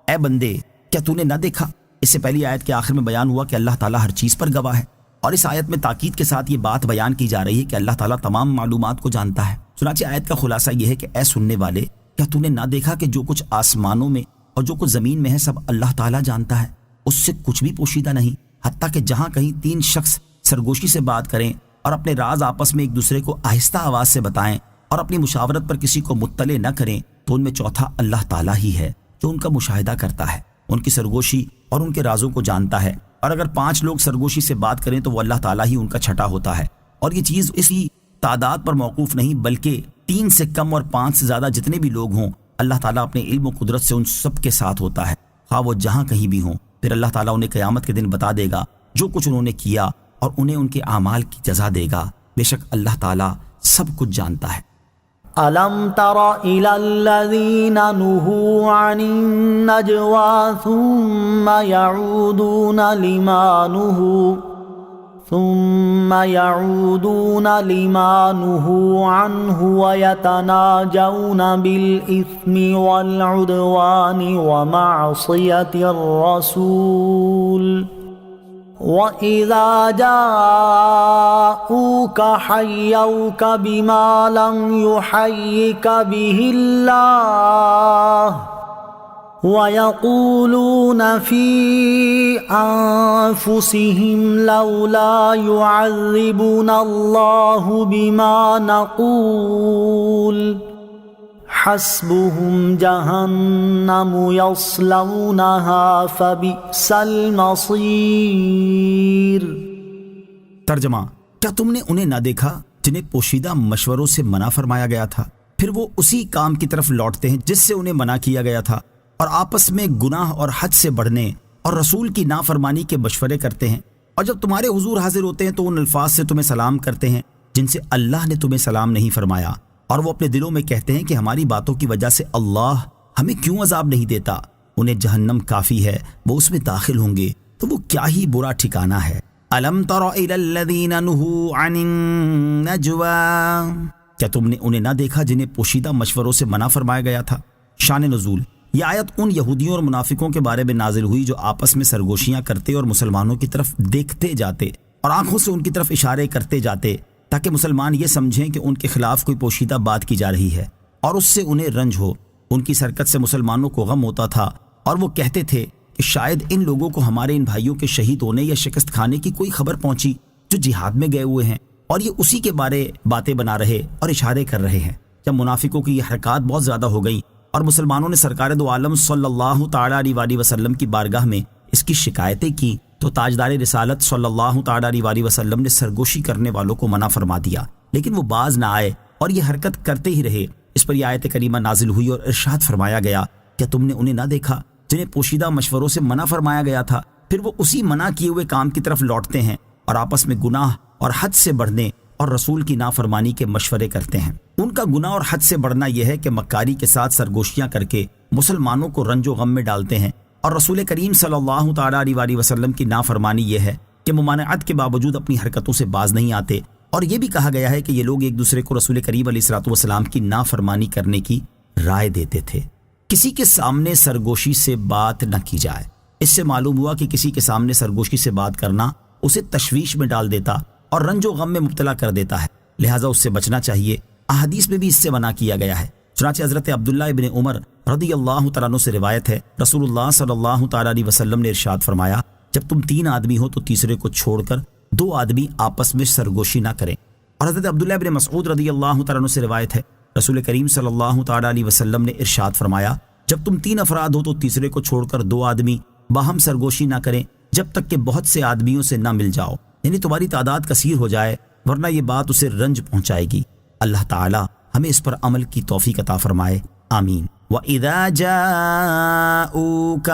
اے بندے کیا تو نے نہ دیکھا؟ اس سے پہلی آیت کے آخر میں بیان ہوا کہ اللہ تعالیٰ ہر چیز پر گواہ ہے، اور اس آیت میں تاکید کے ساتھ یہ بات بیان کی جا رہی ہے کہ اللہ تعالیٰ تمام معلومات کو جانتا ہے۔ چنانچہ آیت کا خلاصہ یہ ہے کہ اے سننے والے، کیا تو نے نہ دیکھا کہ جو کچھ آسمانوں میں اور جو کچھ زمین میں ہے سب اللہ تعالیٰ جانتا ہے، اس سے کچھ بھی پوشیدہ نہیں، حتیٰ کہ جہاں کہیں 3 شخص سرگوشی سے بات کریں اور اپنے راز آپس میں ایک دوسرے کو آہستہ آواز سے بتائیں اور اپنی مشاورت پر کسی کو مطلع نہ کریں، تو ان میں چوتھا اللہ تعالیٰ ہی ہے جو ان کا مشاہدہ کرتا ہے، ان کی سرگوشی اور ان کے رازوں کو جانتا ہے۔ اور اگر 5 لوگ سرگوشی سے بات کریں تو وہ اللہ تعالیٰ ہی ان کا چھٹا ہوتا ہے، اور یہ چیز اسی تعداد پر موقوف نہیں بلکہ 3 سے کم اور 5 سے زیادہ جتنے بھی لوگ ہوں، اللہ تعالیٰ اپنے علم و قدرت سے ان سب کے ساتھ ہوتا ہے، خواہ وہ جہاں کہیں بھی ہوں۔ پھر اللہ تعالیٰ انہیں قیامت کے دن بتا دے گا جو کچھ انہوں نے کیا، اور انہیں ان کے اعمال کی جزا دے گا، بے شک اللہ تعالیٰ سب کچھ جانتا ہے۔ أَلَمْ تَرَ إِلَى الَّذِينَ نُهُوا عَنِ النَّجْوَى ثُمَّ يَعُودُونَ لِمَا نُهُوا عَنْهُ وَيَتَنَاجَوْنَ بِالْإِثْمِ وَالْعُدْوَانِ وَمَعْصِيَةِ الرَّسُولِ وَإِذَا جَاءُوكَ حَيَّوْكَ بِمَا لَمْ يُحَيِّكَ بِهِ اللَّهُ وَيَقُولُونَ فِي أَنفُسِهِمْ لَوْلَا يُعَذِّبُنَا اللَّهُ بِمَا نَقُولُ حَسْبُهُمْ جَهَنَّمُ يَصْلَوْنَهَا فَبِئْسَ الْمَصِيرُ۔ ترجمہ، کیا تم نے انہیں نہ دیکھا جنہیں پوشیدہ مشوروں سے منع فرمایا گیا تھا، پھر وہ اسی کام کی طرف لوٹتے ہیں جس سے انہیں منع کیا گیا تھا، اور آپس میں گناہ اور حد سے بڑھنے اور رسول کی نافرمانی کے مشورے کرتے ہیں، اور جب تمہارے حضور حاضر ہوتے ہیں تو ان الفاظ سے تمہیں سلام کرتے ہیں جن سے اللہ نے تمہیں سلام نہیں فرمایا، اور وہ اپنے دلوں میں کہتے ہیں کہ ہماری باتوں کی وجہ سے اللہ ہمیں کیوں عذاب نہیں دیتا، انہیں جہنم کافی ہے، وہ اس میں داخل ہوں گے تو وہ کیا ہی برا ٹھکانہ ہے۔ الم تر الی الذین نہوا عن النجوی، کیا تم نے انہیں نہ دیکھا جنہیں پوشیدہ مشوروں سے منع فرمایا گیا تھا؟ شان نزول، یہ آیت ان یہودیوں اور منافقوں کے بارے میں نازل ہوئی جو آپس میں سرگوشیاں کرتے اور مسلمانوں کی طرف دیکھتے جاتے اور آنکھوں سے ان کی طرف اشارے کرتے جاتے تاکہ مسلمان یہ سمجھیں کہ ان کے خلاف کوئی پوشیدہ بات کی جا رہی ہے اور اس سے انہیں رنج ہو۔ ان کی حرکت سے مسلمانوں کو غم ہوتا تھا اور وہ کہتے تھے کہ شاید ان لوگوں کو ہمارے ان بھائیوں کے شہید ہونے یا شکست کھانے کی کوئی خبر پہنچی جو جہاد میں گئے ہوئے ہیں، اور یہ اسی کے بارے باتیں بنا رہے اور اشارے کر رہے ہیں۔ جب منافقوں کی یہ حرکات بہت زیادہ ہو گئی اور مسلمانوں نے سرکار دو عالم صلی اللہ تعالیٰ علیہ وسلم کی بارگاہ میں اس کی شکایتیں کی تو تاجدار رسالت صلی اللہ تعالیٰ علیہ وسلم نے سرگوشی کرنے والوں کو منع فرما دیا، لیکن وہ باز نہ آئے اور یہ حرکت کرتے ہی رہے۔ اس پر یہ آیت کریمہ نازل ہوئی اور ارشاد فرمایا گیا، کیا تم نے انہیں نہ دیکھا جنہیں پوشیدہ مشوروں سے منع فرمایا گیا تھا، پھر وہ اسی منع کیے ہوئے کام کی طرف لوٹتے ہیں اور آپس میں گناہ اور حد سے بڑھنے اور رسول کی نافرمانی کے مشورے کرتے ہیں۔ ان کا گناہ اور حد سے بڑھنا یہ ہے کہ مکاری کے ساتھ سرگوشیاں کر کے مسلمانوں کو رنج و غم میں ڈالتے ہیں، اور رسول کریم صلی اللہ تعالیٰ علیہ وسلم کی نافرمانی یہ ہے کہ ممانعت کے باوجود اپنی حرکتوں سے باز نہیں آتے۔ اور یہ بھی کہا گیا ہے کہ یہ لوگ ایک دوسرے کو رسول کریم علیہ الصلوۃ والسلام کی نافرمانی کرنے کی رائے دیتے تھے۔ کسی کے سامنے سرگوشی سے بات نہ کی جائے۔ اس سے معلوم ہوا کہ کسی کے سامنے سرگوشی سے بات کرنا اسے تشویش میں ڈال دیتا اور رنج و غم میں مبتلا کر دیتا ہے، لہٰذا اس سے بچنا چاہیے۔ احادیث میں بھی اس سے منع کیا گیا ہے۔ چنانچہ حضرت عبداللہ ابن عمر رضی اللہ تعالیٰ عنہ سے روایت ہے، رسول اللہ صلی اللہ تعالیٰ علیہ وسلم نے ارشاد فرمایا، جب تم 3 آدمی ہو تو تیسرے کو چھوڑ کر 2 آدمی آپس میں سرگوشی نہ کریں۔ اور حضرت عبداللہ ابن مسعود رضی اللہ تعالیٰ عنہ سے روایت ہے، رسول کریم صلی اللہ تعالیٰ علیہ وسلم نے ارشاد فرمایا، جب تم 3 افراد ہو تو تیسرے کو چھوڑ کر 2 آدمی باہم سرگوشی نہ کریں جب تک کہ بہت سے آدمیوں سے نہ مل جاؤ، یعنی تمہاری تعداد کثیر ہو جائے، ورنہ یہ بات اسے رنج پہنچائے گی۔ اللہ تعالی ہمیں اس پر عمل کی توفیق عطا فرمائے، آمین۔ وَإِذَا جَاءُوكَ،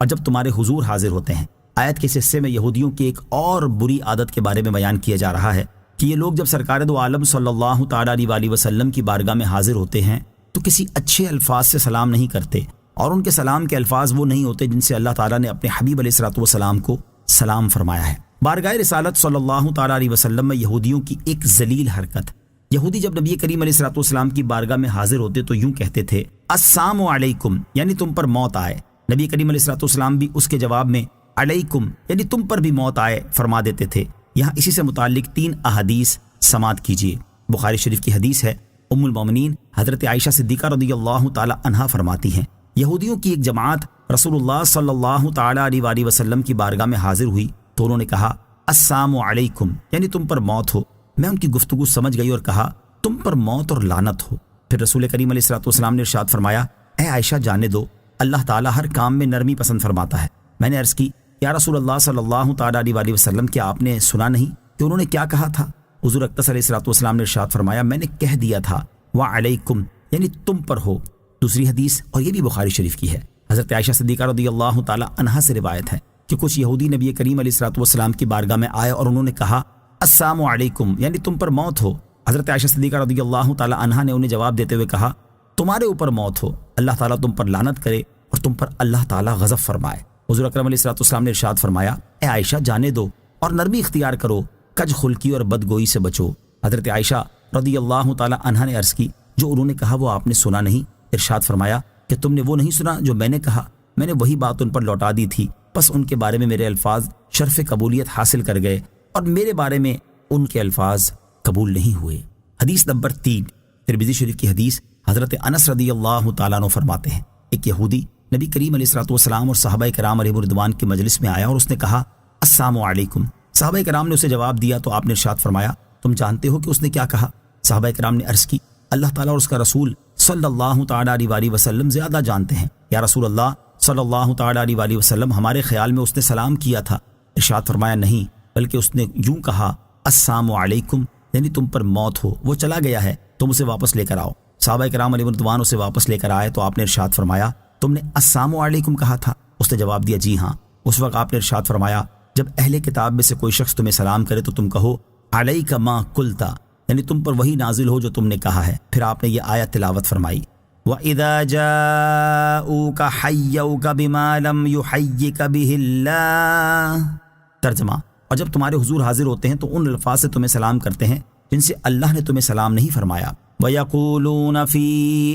اور جب تمہارے حضور حاضر ہوتے ہیں۔ آیت کے اس حصے میں یہودیوں کی ایک اور بری عادت کے بارے میں بیان کیا جا رہا ہے کہ یہ لوگ جب سرکار دو عالم صلی اللہ تعالیٰ علیہ وسلم کی بارگاہ میں حاضر ہوتے ہیں تو کسی اچھے الفاظ سے سلام نہیں کرتے، اور ان کے سلام کے الفاظ وہ نہیں ہوتے جن سے اللہ تعالیٰ نے اپنے حبیب علیہ الصلوۃ والسلام کو سلام فرمایا ہے۔ بارگاہ رسالت صلی اللہ تعالیٰ علیہ وسلم میں یہودیوں کی ایک ذلیل حرکت، یہودی جب نبی کریم علیہ الصلوۃ والسلام کی بارگاہ میں حاضر ہوتے تو یوں کہتے تھے، السلام علیکم، یعنی تم پر موت آئے۔ نبی کریم علیہ الصلوۃ والسلام بھی اس کے جواب میں علیکم، یعنی تم پر بھی موت آئے فرما دیتے تھے۔ یہاں اسی سے متعلق 3 احادیث سماعت کیجیے۔ بخاری شریف کی حدیث ہے، ام المومنین حضرت عائشہ صدیقہ رضی اللہ تعالی عنہا فرماتی ہیں، یہودیوں کی ایک جماعت رسول اللہ صلی اللہ تعالی علیہ وسلم کی بارگاہ میں حاضر ہوئی تو انہوں نے کہا، السلام علیکم، یعنی تم پر موت ہو۔ میں ان کی گفتگو سمجھ گئی اور کہا، تم پر موت اور لعنت ہو۔ پھر رسول کریم علیہ الصلوۃ والسلام نے ارشاد فرمایا، اے عائشہ جانے دو، اللہ تعالیٰ ہر کام میں نرمی پسند فرماتا ہے۔ میں نے عرض کی، یا رسول اللہ صلی اللہ تعالیٰ علیہ وسلم، کیا آپ نے سنا نہیں کہ انہوں نے کیا کہا تھا؟ حضور اقدس علیہ الصلوۃ والسلام نے ارشاد فرمایا، میں نے کہہ دیا تھا، وعلیکم، یعنی تم پر ہو۔ دوسری حدیث، اور یہ بھی بخاری شریف کی ہے، حضرت عائشہ صدیقہ رضی اللہ تعالی عنہا سے روایت ہے کہ کچھ یہودی نبی کریم علیہ الصلوۃ والسلام کی بارگاہ میں آئے اور انہوں نے کہا، السلام علیکم، یعنی تم پر موت ہو۔ حضرت عائشہ صدیقہ رضی اللہ تعالی عنہا نے انہیں جواب دیتے ہوئے کہا، تمہارے اوپر موت ہو، اللہ تعالیٰ تم پر لعنت کرے اور تم پر اللہ تعالیٰ غضب فرمائے۔ حضور اکرم علیہ الصلوۃ والسلام نے ارشاد فرمایا، اے عائشہ جانے دو اور نرمی اختیار کرو، کج خلقی اور بدگوئی سے بچو۔ حضرت عائشہ رضی اللہ تعالی عنہا نے عرض کی، جو انہوں نے کہا وہ آپ نے سنا نہیں؟ ارشاد فرمایا کہ تم نے وہ نہیں سنا جو میں نے کہا؟ میں نے وہی بات ان پر لوٹا دی تھی، بس ان کے بارے میں میرے الفاظ شرف قبولیت حاصل کر گئے اور میرے بارے میں ان کے الفاظ قبول نہیں ہوئے۔ حدیث نمبر 3، ترمذی شریف کی حدیث، حضرت انس رضی اللہ تعالیٰ عنہ فرماتے ہیں، ایک یہودی نبی کریم علیہ الصلوۃ والسلام اور صحابہ کرام علیہم رضوان کی مجلس میں آیا اور اس نے کہا، السلام علیکم۔ صحابہ کرام نے اسے جواب دیا تو آپ نے ارشاد فرمایا، تم جانتے ہو کہ اس نے کیا کہا؟ صحابہ کرام نے عرض کی، اللہ تعالیٰ اور اس کا رسول صلی اللہ تعالیٰ علیہ وسلم زیادہ جانتے ہیں۔ یا رسول اللہ صلی اللہ تعالیٰ علیہ وسلم، ہمارے خیال میں اس نے سلام کیا تھا۔ ارشاد فرمایا، نہیں، بلکہ اس نے یوں کہا، السلام علیکم، یعنی تم پر موت ہو، وہ چلا گیا ہے، تم اسے واپس لے کر آؤ۔ صحابہ کرام علیہ رضوان اسے واپس لے کر آئے تو آپ نے ارشاد فرمایا، تم نے السلام علیکم کہا تھا؟ اس نے جواب دیا، جی ہاں۔ اس وقت آپ نے ارشاد فرمایا، جب اہل کتاب میں سے کوئی شخص تمہیں سلام کرے تو تم کہو، علیک ما قلتا، یعنی تم پر وہی نازل ہو جو تم نے کہا ہے۔ پھر آپ نے یہ آیت تلاوت فرمائی، وَإِذَا جَاءُوكَ حَيَّوْكَ بِمَا لَمْ يُحَيِّكَ بِهِ اللَّهُ۔ ترجمہ، اور جب تمہارے حضور حاضر ہوتے ہیں تو ان الفاظ سے تمہیں سلام کرتے ہیں جن سے اللہ نے تمہیں سلام نہیں فرمایا۔ وَيَقُولُونَ فِي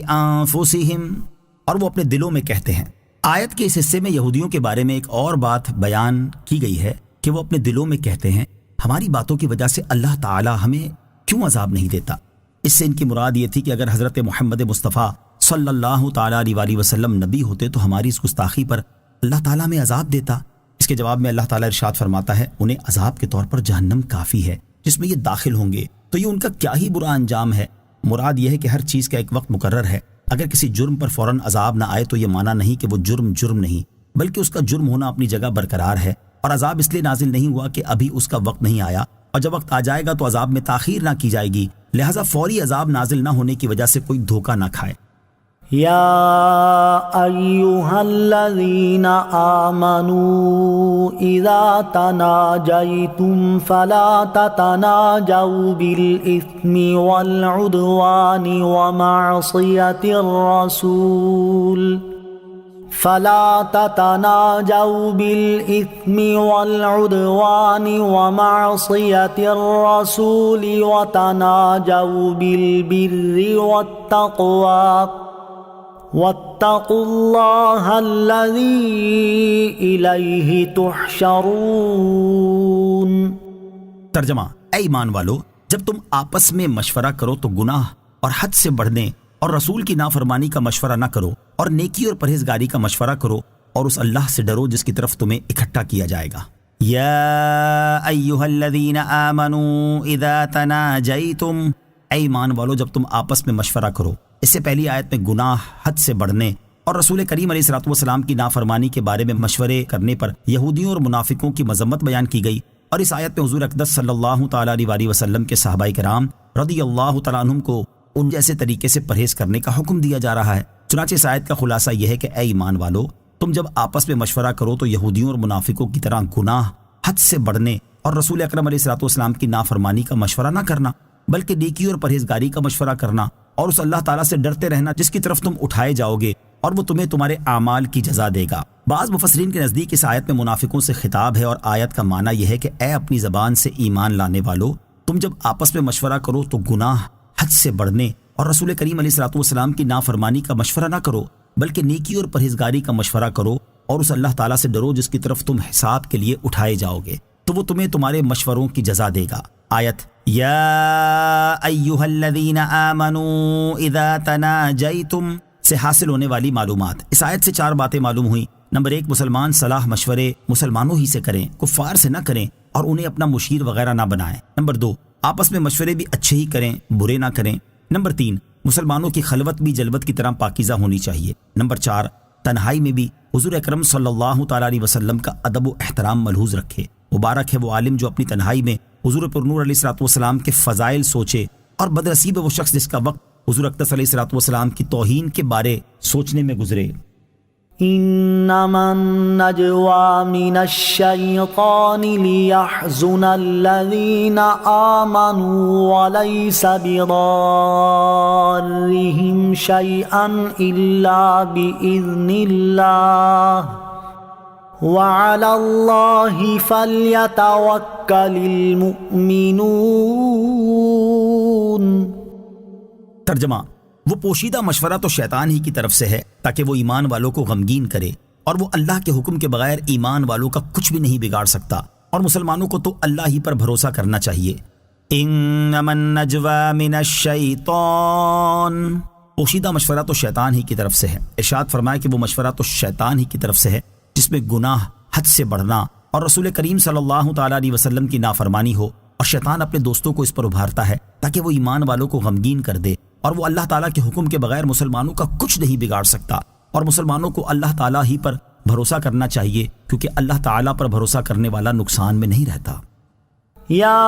أَنفُسِهِمْ، اور وہ اپنے دلوں میں کہتے ہیں۔ آیت کے اس حصے میں یہودیوں کے بارے میں ایک اور بات بیان کی گئی ہے کہ وہ اپنے دلوں میں کہتے ہیں ہماری باتوں کی وجہ سے اللہ تعالی ہمیں کیوں عذاب نہیں دیتا۔ اس سے ان کی مراد یہ تھی کہ اگر حضرت محمد مصطفیٰ صلی اللہ تعالیٰ علیہ وسلم نبی ہوتے تو ہماری اس گستاخی پر اللہ تعالیٰ میں عذاب دیتا۔ اس کے جواب میں اللہ تعالیٰ ارشاد فرماتا ہے انہیں عذاب کے طور پر جہنم کافی ہے جس میں یہ داخل ہوں گے، تو یہ ان کا کیا ہی برا انجام ہے۔ مراد یہ ہے کہ ہر چیز کا ایک وقت مقرر ہے۔ اگر کسی جرم پر فوراً عذاب نہ آئے تو یہ معنی نہیں کہ وہ جرم نہیں، بلکہ اس کا جرم ہونا اپنی جگہ برقرار ہے، اور عذاب اس لیے نازل نہیں ہوا کہ ابھی اس کا وقت نہیں آیا، اور جب وقت آ جائے گا تو عذاب میں تاخیر نہ کی جائے گی، لہذا فوری عذاب نازل نہ ہونے کی وجہ سے کوئی دھوکہ نہ کھائے۔ یا ایہا الذین آمنوا اذا تناجیتم فلا تتناجوا بالاثم والعدوان ومعصیۃ الرسول وتناجوا بالبر والتقوى واتقوا اللہ الذی الیہ تحشرون۔ ترجمہ، اے ایمان والو، جب تم آپس میں مشورہ کرو تو گناہ اور حد سے بڑھنے اور رسول کی نافرمانی کا مشورہ نہ کرو، اور نیکی اور پرہیزگاری کا مشورہ کرو، اور اس اللہ سے ڈرو جس کی طرف تمہیں اکٹھا کیا جائے گا۔ یا ایھا الذین آمنوا اذا تناجیتم، اے ایمان والو جب تم آپس میں مشورہ کرو۔ اس سے پہلی آیت میں گناہ، حد سے بڑھنے اور رسول کریم علیہ الصلوۃ والسلام کی نافرمانی کے بارے میں مشورے کرنے پر یہودیوں اور منافقوں کی مذمت بیان کی گئی، اور اس آیت میں حضور اقدس صلی اللہ تعالیٰ علیہ وسلم کے صحابہ کرام رضی اللہ تعالیٰ عنہم کو ان جیسے طریقے سے پرہیز کرنے کا حکم دیا جا رہا ہے۔ چنانچہ اس آیت کا خلاصہ یہ ہے کہ اے ایمان والو، تم جب آپس میں مشورہ کرو تو یہودیوں اور منافقوں کی طرح گناہ، حد سے بڑھنے اور رسول اکرم علیہ الصلوۃ والسلام کی نافرمانی کا مشورہ نہ کرنا، بلکہ نیکی اور پرہیزگاری کا مشورہ کرنا، اور اس اللہ تعالیٰ سے ڈرتے رہنا جس کی طرف تم اٹھائے جاؤ گے، اور وہ تمہیں تمہارے اعمال کی جزا دے گا۔ بعض مفسرین کے نزدیک اس آیت میں منافقوں سے خطاب ہے، اور آیت کا معنی یہ ہے کہ اے اپنی زبان سے ایمان لانے والو، تم جب آپس میں مشورہ کرو تو گناہ، حد سے بڑھنے اور رسول کریم علیہ الصلوۃ والسلام کی نافرمانی کا مشورہ نہ کرو، بلکہ نیکی اور پرہیزگاری کا مشورہ کرو، اور اس اللہ تعالیٰ سے ڈرو جس کی طرف تم حساب کے لیے اٹھائے جاؤ گے، تو وہ تمہیں تمہارے مشوروں کی جزا دے گا۔ آیت یا ایھا الذین آمنوا اذا تناجیتم سے حاصل ہونے والی معلومات۔ اس آیت سے 4 باتیں معلوم ہوئیں۔ نمبر 1، مسلمان صلاح مشورے مسلمانوں ہی سے کریں، کفار سے نہ کریں، اور انہیں اپنا مشیر وغیرہ نہ بنائیں۔ نمبر 2، آپس میں مشورے بھی اچھے ہی کریں، برے نہ کریں۔ نمبر 3، مسلمانوں کی خلوت بھی جلوت کی طرح پاکیزہ ہونی چاہیے۔ نمبر 4، تنہائی میں بھی حضور اکرم صلی اللہ تعالیٰ علیہ وسلم کا ادب و احترام ملحوظ رکھے۔ مبارک ہے وہ عالم جو اپنی تنہائی میں حضور پر نور علیہ الصلوۃ والسلام کے فضائل سوچے، اور بدنصیب ہے وہ شخص جس کا وقت حضور اقدس علیہ الصلوۃ والسلام کی توہین کے بارے سوچنے میں گزرے۔ انما النجوى من الشيطان ليحزن الذين آمنوا وليس بضارهم شيئا إلا بإذن الله وعلى الله فليتوكل المؤمنون۔ ترجمہ، وہ پوشیدہ مشورہ تو شیطان ہی کی طرف سے ہے تاکہ وہ ایمان والوں کو غمگین کرے، اور وہ اللہ کے حکم کے بغیر ایمان والوں کا کچھ بھی نہیں بگاڑ سکتا، اور مسلمانوں کو تو اللہ ہی پر بھروسہ کرنا چاہیے۔ انما النجوى من الشیطان، پوشیدہ مشورہ تو شیطان ہی کی طرف سے ہے۔ ارشاد فرمایا کہ وہ مشورہ تو شیطان ہی کی طرف سے ہے جس میں گناہ، حد سے بڑھنا اور رسول کریم صلی اللہ تعالیٰ علیہ وسلم کی نافرمانی ہو، اور شیطان اپنے دوستوں کو اس پر ابھارتا ہے تاکہ وہ ایمان والوں کو غمگین کر دے، اور وہ اللہ تعالیٰ کے حکم کے بغیر مسلمانوں کا کچھ نہیں بگاڑ سکتا، اور مسلمانوں کو اللہ تعالیٰ ہی پر بھروسہ کرنا چاہیے، کیونکہ اللہ تعالیٰ پر بھروسہ کرنے والا نقصان میں نہیں رہتا۔ یا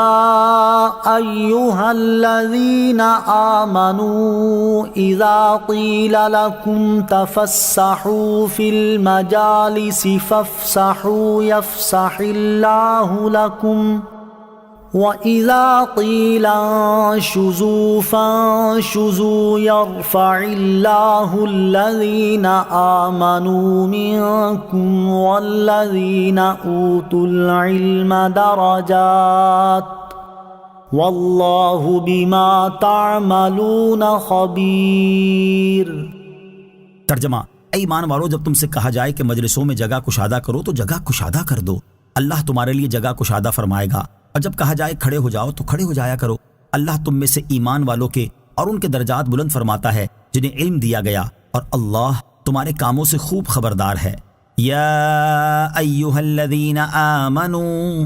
ایھا الذین آمنوا اذا قیل لکم تفسحوا فی المجالس فافسحوا یفسح اللہ لکم وَإِذَا قِيلَ انشُزُوا فَانشُزُوا يَرْفَعِ اللَّهُ الَّذِينَ آمَنُوا مِنكُمْ وَالَّذِينَ أُوتُوا الْعِلْمَ دَرَجَاتٍ وَاللَّهُ بِمَا تَعْمَلُونَ خَبِيرٌ۔ ترجمہ: اے ایمان والو، جب تم سے کہا جائے کہ مجلسوں میں جگہ کشادہ کرو تو جگہ کشادہ کر دو، اللہ تمہارے لیے جگہ کشادہ فرمائے گا، اور جب کہا جائے کھڑے ہو جاؤ تو کھڑے ہو جایا کرو، اللہ تم میں سے ایمان والوں کے اور ان کے درجات بلند فرماتا ہے جنہیں علم دیا گیا، اور اللہ تمہارے کاموں سے خوب خبردار ہے۔ یا ایھا الذین آمنوا،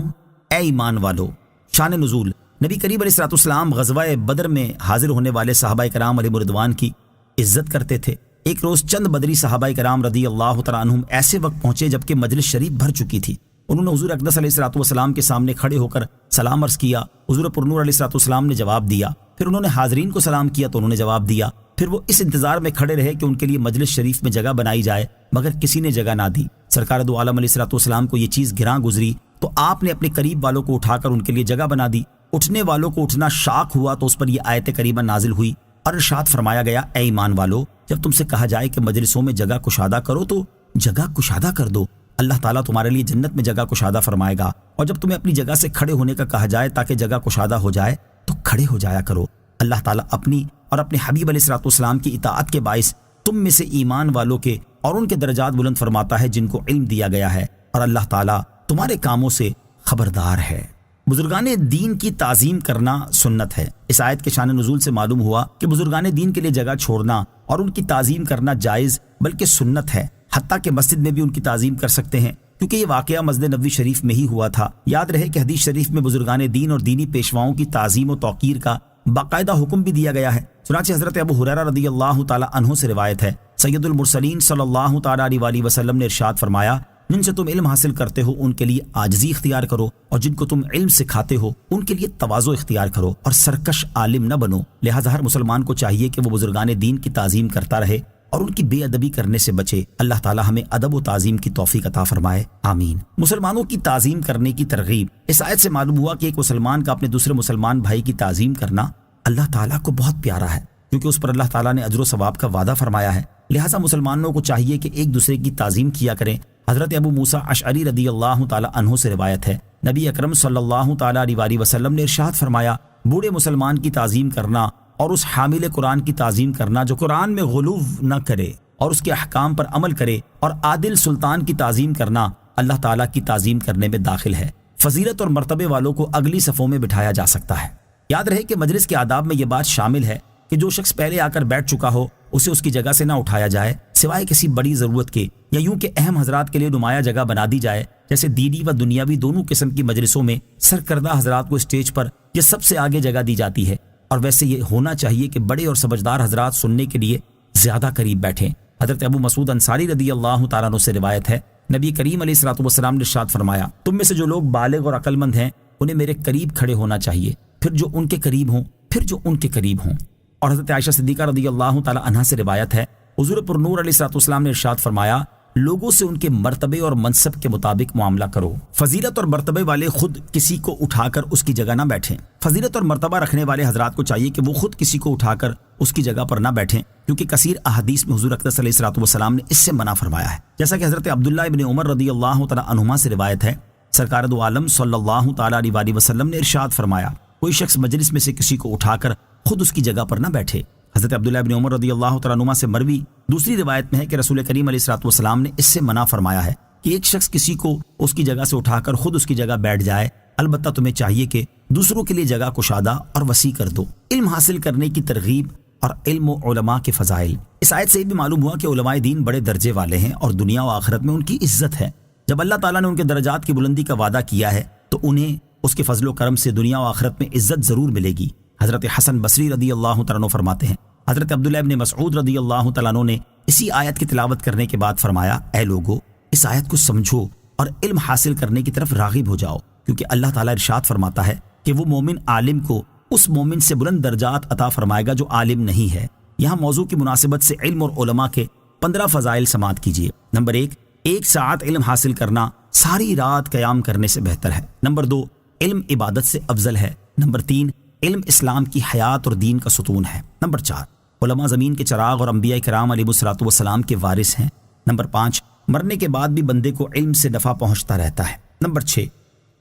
اے ایمان والو۔ شان نزول: نبی کریم علیہ الصلوۃ والسلام غزوہ بدر میں حاضر ہونے والے صحابہ کرام علیہ رضوان کی عزت کرتے تھے۔ ایک روز چند بدری صحابہ کرام رضی اللہ تعالیٰ عنہم ایسے وقت پہنچے جبکہ مجلس شریف بھر چکی تھی۔ انہوں نے حضور اقدس علیہ الصلوۃ والسلام کے سامنے کھڑے ہو کر سلام عرض کیا۔ حضور پرنور علیہ الصلوۃ والسلام نے جواب دیا، پھر انہوں نے حاضرین کو سلام کیا تو انہوں نے جواب دیا، پھر وہ اس انتظار میں کھڑے رہے کہ ان کے لیے مجلس شریف میں جگہ بنائی جائے، مگر کسی نے جگہ نہ دی۔ سرکار دو عالم علیہ الصلوۃ والسلام کو یہ چیز گراں گزری تو آپ نے اپنے قریب والوں کو اٹھا کر ان کے لیے جگہ بنا دی۔ اٹھنے والوں کو اٹھنا شاق ہوا تو اس پر یہ آیت کریمہ نازل ہوئی اور ارشاد فرمایا گیا، اے ایمان والو، جب تم سے کہا جائے کہ مجلسوں میں جگہ کشادہ کرو تو جگہ کشادہ کر دو، اللہ تعالیٰ تمہارے لیے جنت میں جگہ کشادہ فرمائے گا، اور جب تمہیں اپنی جگہ سے کھڑے ہونے کا کہا جائے تاکہ جگہ کشادہ ہو جائے تو کھڑے ہو جایا کرو، اللہ تعالیٰ اپنی اور اپنے حبیب علیہ الصلوۃ والسلام کی اطاعت کے باعث تم میں سے ایمان والوں کے اور ان کے درجات بلند فرماتا ہے جن کو علم دیا گیا ہے، اور اللہ تعالیٰ تمہارے کاموں سے خبردار ہے۔ بزرگان دین کی تعظیم کرنا سنت ہے۔ اس آیت کے شان نزول سے معلوم ہوا کہ بزرگان دین کے لیے جگہ چھوڑنا اور ان کی تعظیم کرنا جائز بلکہ سنت ہے، حتیٰ کہ مسجد میں بھی ان کی تعظیم کر سکتے ہیں، کیونکہ یہ واقعہ مسجد نبوی شریف میں ہی ہوا تھا۔ یاد رہے کہ حدیث شریف میں بزرگان دین اور دینی پیشواؤں کی تعظیم و توقیر کا باقاعدہ حکم بھی دیا گیا ہے۔ چنانچہ حضرت ابو ہریرہ رضی اللہ تعالی عنہ سے روایت ہے، سید المرسلین صلی اللہ تعالی علیہ وسلم نے ارشاد فرمایا، جن سے تم علم حاصل کرتے ہو ان کے لیے عاجزی اختیار کرو، اور جن کو تم علم سکھاتے ہو ان کے لیے تواضع اختیار کرو، اور سرکش عالم نہ بنو۔ لہذا ہر مسلمان کو چاہیے کہ وہ بزرگان دین کی تعظیم کرتا رہے اور ان کی بے ادبی کرنے سے بچے۔ اللہ تعالی ہمیں ادب و تعظیم کی توفیق عطا فرمائے، آمین۔ مسلمانوں کی تعظیم کرنے کی ترغیب۔ اس آیت سے معلوم ہوا کہ ایک مسلمان کا اپنے دوسرے مسلمان بھائی کی تعظیم کرنا اللہ تعالیٰ کو بہت پیارا ہے، کیونکہ اس پر اللہ تعالیٰ نے اجر و ثواب کا وعدہ فرمایا ہے۔ لہٰذا مسلمانوں کو چاہیے کہ ایک دوسرے کی تعظیم کیا کریں۔ حضرت ابو موسیٰ اشعری رضی اللہ تعالی عنہ سے روایت ہے، نبی اکرم صلی اللہ تعالی علیہ وسلم نے ارشاد فرمایا، بوڑھے مسلمان کی تعظیم کرنا اور اس حامل قرآن کی تعظیم کرنا جو قرآن میں غلو نہ کرے اور اس کے احکام پر عمل کرے، اور عادل سلطان کی تعظیم کرنا اللہ تعالیٰ کی تعظیم کرنے میں داخل ہے۔ فضیلت اور مرتبے والوں کو اگلی صفوں میں بٹھایا جا سکتا ہے۔ یاد رہے کہ مجلس کے آداب میں یہ بات شامل ہے کہ جو شخص پہلے آ کر بیٹھ چکا ہو اسے اس کی جگہ سے نہ اٹھایا جائے، سوائے کسی بڑی ضرورت کے، یا یوں کہ اہم حضرات کے لیے نمایاں جگہ بنا دی جائے، جیسے دینی و دنیاوی دونوں قسم کی مجلسوں میں سرکردہ حضرات کو اسٹیج پر یہ سب سے آگے جگہ دی جاتی ہے، اور ویسے یہ ہونا چاہیے کہ بڑے اور سمجھدار حضرات سننے کے لیے زیادہ قریب بیٹھیں۔ حضرت ابو مسعود انصاری رضی اللہ تعالیٰ عنہ سے روایت ہے، نبی کریم علیہ الصلوۃ والسلام نے ارشاد فرمایا، تم میں سے جو لوگ بالغ اور عقل مند ہیں انہیں میرے قریب کھڑے ہونا چاہیے، پھر جو ان کے قریب ہوں، پھر جو ان کے قریب ہوں۔ اور حضرت عائشہ صدیقہ رضی اللہ تعالی عنہا سے روایت ہے، حضور پر نور علیہ الصلوۃ والسلام نے ارشاد فرمایا، لوگوں سے ان کے مرتبے اور منصب کے مطابق معاملہ کرو۔ فضیلت اور مرتبے والے خود کسی کو اٹھا کر اس کی جگہ نہ بیٹھیں۔ فضیلت اور مرتبہ رکھنے والے حضرات کو چاہیے کہ وہ خود کسی کو اٹھا کر اس کی جگہ پر نہ بیٹھیں، کیونکہ کثیر احادیث میں حضور اقدس علیہ الصلوۃ والسلام نے اس سے منع فرمایا ہے۔ جیسا کہ حضرت عبداللہ ابن عمر رضی اللہ تعالی عنہما سے روایت ہے، سرکار دو عالم صلی اللہ تعالی علیہ وسلم نے ارشاد فرمایا، کوئی شخص مجلس میں سے کسی کو اٹھا کر خود اس کی جگہ پر نہ بیٹھے۔ حضرت عبداللہ ابن عمر رضی اللہ تعالیٰ عنہما سے مروی دوسری روایت میں ہے کہ رسول کریم علیہ الصلوۃ والسلام نے اس سے منع فرمایا ہے کہ ایک شخص کسی کو اس کی جگہ سے اٹھا کر خود اس کی جگہ بیٹھ جائے، البتہ تمہیں چاہیے کہ دوسروں کے لیے جگہ کشادہ اور وسیع کر دو۔ علم حاصل کرنے کی ترغیب اور علم و علماء کے فضائل۔ اس آیت سے یہ بھی معلوم ہوا کہ علماء دین بڑے درجے والے ہیں اور دنیا و آخرت میں ان کی عزت ہے۔ جب اللہ تعالیٰ نے ان کے درجات کی بلندی کا وعدہ کیا ہے تو انہیں اس کے فضل و کرم سے دنیا و آخرت میں عزت ضرور ملے گی۔ حضرت حسن بصری رضی اللہ تعالیٰ عنہ فرماتے ہیں، حضرت عبداللہ ابن مسعود رضی اللہ تعالیٰ عنہ نے اسی آیت کی تلاوت کرنے کے بعد فرمایا، اے لوگو، اس آیت کو سمجھو اور علم حاصل کرنے کی طرف راغب ہو جاؤ، کیونکہ اللہ تعالیٰ ارشاد فرماتا ہے کہ وہ مومن عالم کو اس مومن سے بلند درجات عطا فرمائے گا جو عالم نہیں ہے۔ یہاں موضوع کی مناسبت سے علم اور علماء کے 15 فضائل سماعت کیجیے۔ نمبر 1، 1 ساعت علم حاصل کرنا ساری رات قیام کرنے سے بہتر ہے۔ نمبر 2، علم عبادت سے افضل ہے۔ نمبر 3، علم اسلام کی حیات اور دین کا ستون ہے۔ نمبر 4، علماء زمین کے چراغ اور انبیاء کرام علیہ الصلوۃ والسلام کے وارث ہیں۔ نمبر 5، مرنے کے بعد بھی بندے کو علم سے نفع پہنچتا رہتا ہے۔ نمبر 6،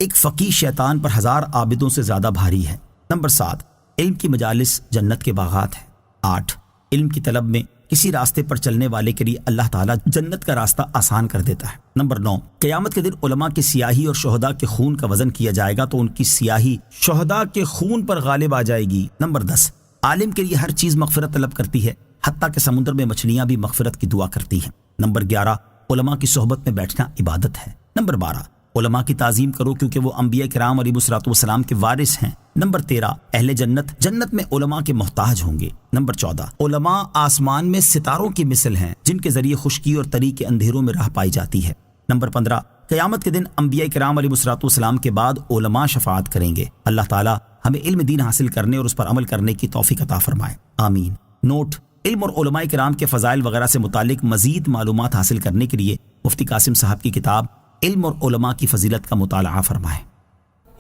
ایک فقیہ شیطان پر 1000 عابدوں سے زیادہ بھاری ہے۔ نمبر 7، علم کی مجالس جنت کے باغات ہیں۔ 8، علم کی طلب میں کسی راستے پر چلنے والے کے لیے اللہ تعالیٰ جنت کا راستہ آسان کر دیتا ہے۔ نمبر 9، قیامت کے دن علماء کی سیاہی اور شہداء کے خون کا وزن کیا جائے گا تو ان کی سیاہی شہداء کے خون پر غالب آ جائے گی۔ نمبر 10، عالم کے لیے ہر چیز مغفرت طلب کرتی ہے، حتیٰ کہ سمندر میں مچھلیاں بھی مغفرت کی دعا کرتی ہیں۔ نمبر 11، علماء کی صحبت میں بیٹھنا عبادت ہے۔ نمبر 12، علماء کی تعظیم کرو کیونکہ وہ انبیاء کرام علیہ الصلوۃ والسلام کے وارث ہیں۔ نمبر 13، اہل جنت میں علماء کے محتاج ہوں گے۔ نمبر 14، علماء آسمان میں ستاروں کی مثل ہیں جن کے ذریعے خشکی اور طری کے اندھیروں میں راہ پائی جاتی ہے۔ نمبر 15، قیامت کے دن انبیاء کرام علیہ الصلوۃ والسلام کے بعد علماء شفاعت کریں گے۔ اللہ تعالیٰ ہمیں علم دین حاصل کرنے اور اس پر عمل کرنے کی توفیق عطا فرمائے، آمین۔ نوٹ: علم اور علماء کرام کے فضائل وغیرہ سے متعلق مزید معلومات حاصل کرنے کے لیے مفتی قاسم صاحب کی کتاب علم اور علماء کی فضیلت کا مطالعہ فرمائیں۔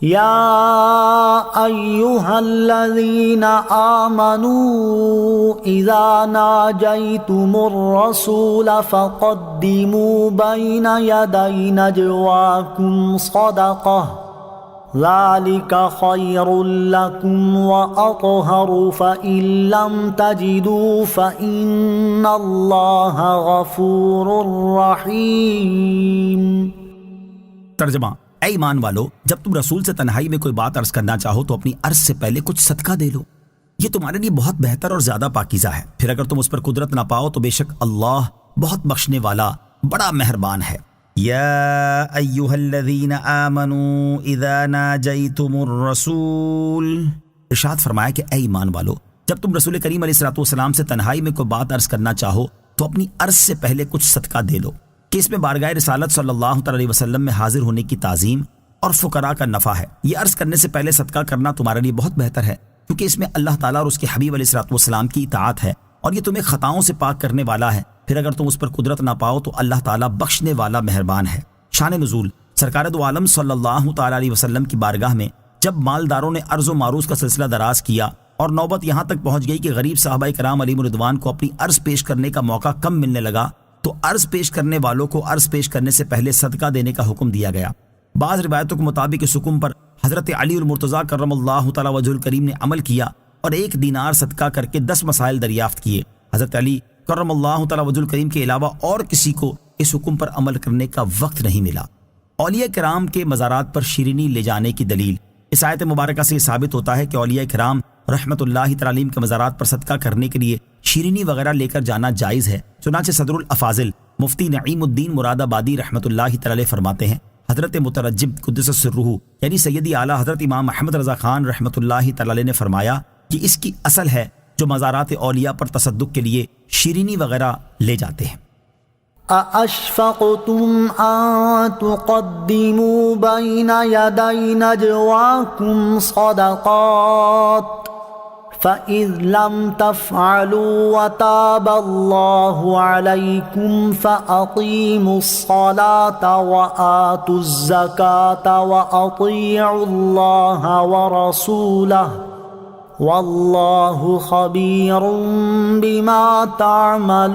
یا ایہا الذین آمنوا اذا ناجیتم الرسول فقدموا بین یدی نجواکم صدقہ ذلك خير لكم وأطهر فإن لم تجدوا فإن الله غفور رحيم۔ ترجمہ: اے ایمان والو، جب تم رسول سے تنہائی میں کوئی بات عرض کرنا چاہو تو اپنی عرض سے پہلے کچھ صدقہ دے لو، یہ تمہارے لیے بہت بہتر اور زیادہ پاکیزہ ہے۔ پھر اگر تم اس پر قدرت نہ پاؤ تو بے شک اللہ بہت بخشنے والا بڑا مہربان ہے۔ یا ایہا الذین آمنوا اذا ناجیتم الرسول، ارشاد فرمایا کہ اے ایمان والو، جب تم رسول کریم علیہ الصلوۃ والسلام سے تنہائی میں کوئی بات عرض کرنا چاہو تو اپنی عرض سے پہلے کچھ صدقہ دے لو، کہ اس میں بارگاہ رسالت صلی اللہ تعالی علیہ وسلم میں حاضر ہونے کی تعظیم اور فقراء کا نفع ہے۔ یہ عرض کرنے سے پہلے صدقہ کرنا تمہارے لیے بہت بہتر ہے، کیونکہ اس میں اللہ تعالیٰ اور اس کے حبیب علیہ الصلوۃ والسلام کی اطاعت ہے اور یہ تمہیں خطاؤں سے پاک کرنے والا ہے۔ پھر اگر تم اس پر قدرت نہ پاؤ تو اللہ تعالیٰ بخشنے والا مہربان ہے۔ شان نزول: سرکار دو عالم صلی اللہ تعالی علیہ وسلم کی بارگاہ میں جب مالداروں نے عرض و معروض کا سلسلہ دراز کیا اور نوبت یہاں تک پہنچ گئی کہ غریب صحابہ کرام علیہم رضوان کو اپنی عرض پیش کرنے کا موقع کم ملنے لگا تو عرض پیش کرنے والوں کو عرض پیش کرنے سے پہلے صدقہ دینے کا حکم دیا گیا۔ بعض روایتوں کے مطابق اس حکم پر حضرت علی المرتضیٰ کرم اللہ تعالی وجہ الکریم نے عمل کیا اور 1 دینار صدقہ کر کے 10 مسائل دریافت کیے۔ حضرت علی کرم اللہ تعالی وجہ الکریم کے علاوہ اور کسی کو اس حکم پر عمل کرنے کا وقت نہیں ملا۔ اولیاء کرام کے مزارات پر شیرینی لے جانے کی دلیل: اس آیت مبارکہ سے یہ ثابت ہوتا ہے کہ اولیاء کرام رحمت اللہ تعالی علیہم کے مزارات پر صدقہ کرنے کے لیے شیرینی وغیرہ لے کر جانا جائز ہے۔ چنانچہ صدر الافاضل مفتی نعیم الدین مراد آبادی رحمت اللہ تعالی علیہ فرماتے ہیں، حضرت مترجب قدس سرہ یعنی سیدی اعلیٰ حضرت امام محمد رضا خان رحمت اللہ تعالی علیہ نے فرمایا کہ اس کی اصل ہے جو مزارات اولیاء پر تصدق کے لیے شیرینی وغیرہ لے جاتے ہیں۔ أَأَشْفَقْتُمْ أَن تُقَدِّمُوا بَيْنَ يَدَيْ نَجْوَاكُمْ صَدَقَاتٍ فَإِذْ لَمْ تَفْعَلُوا وَتَابَ اللَّهُ عَلَيْكُمْ فَأَقِيمُوا الصَّلَاةَ وَآتُوا الزَّكَاةَ وَأَطِيعُوا اللَّهَ وَرَسُولَهُ واللہ خبیر بما تعملون۔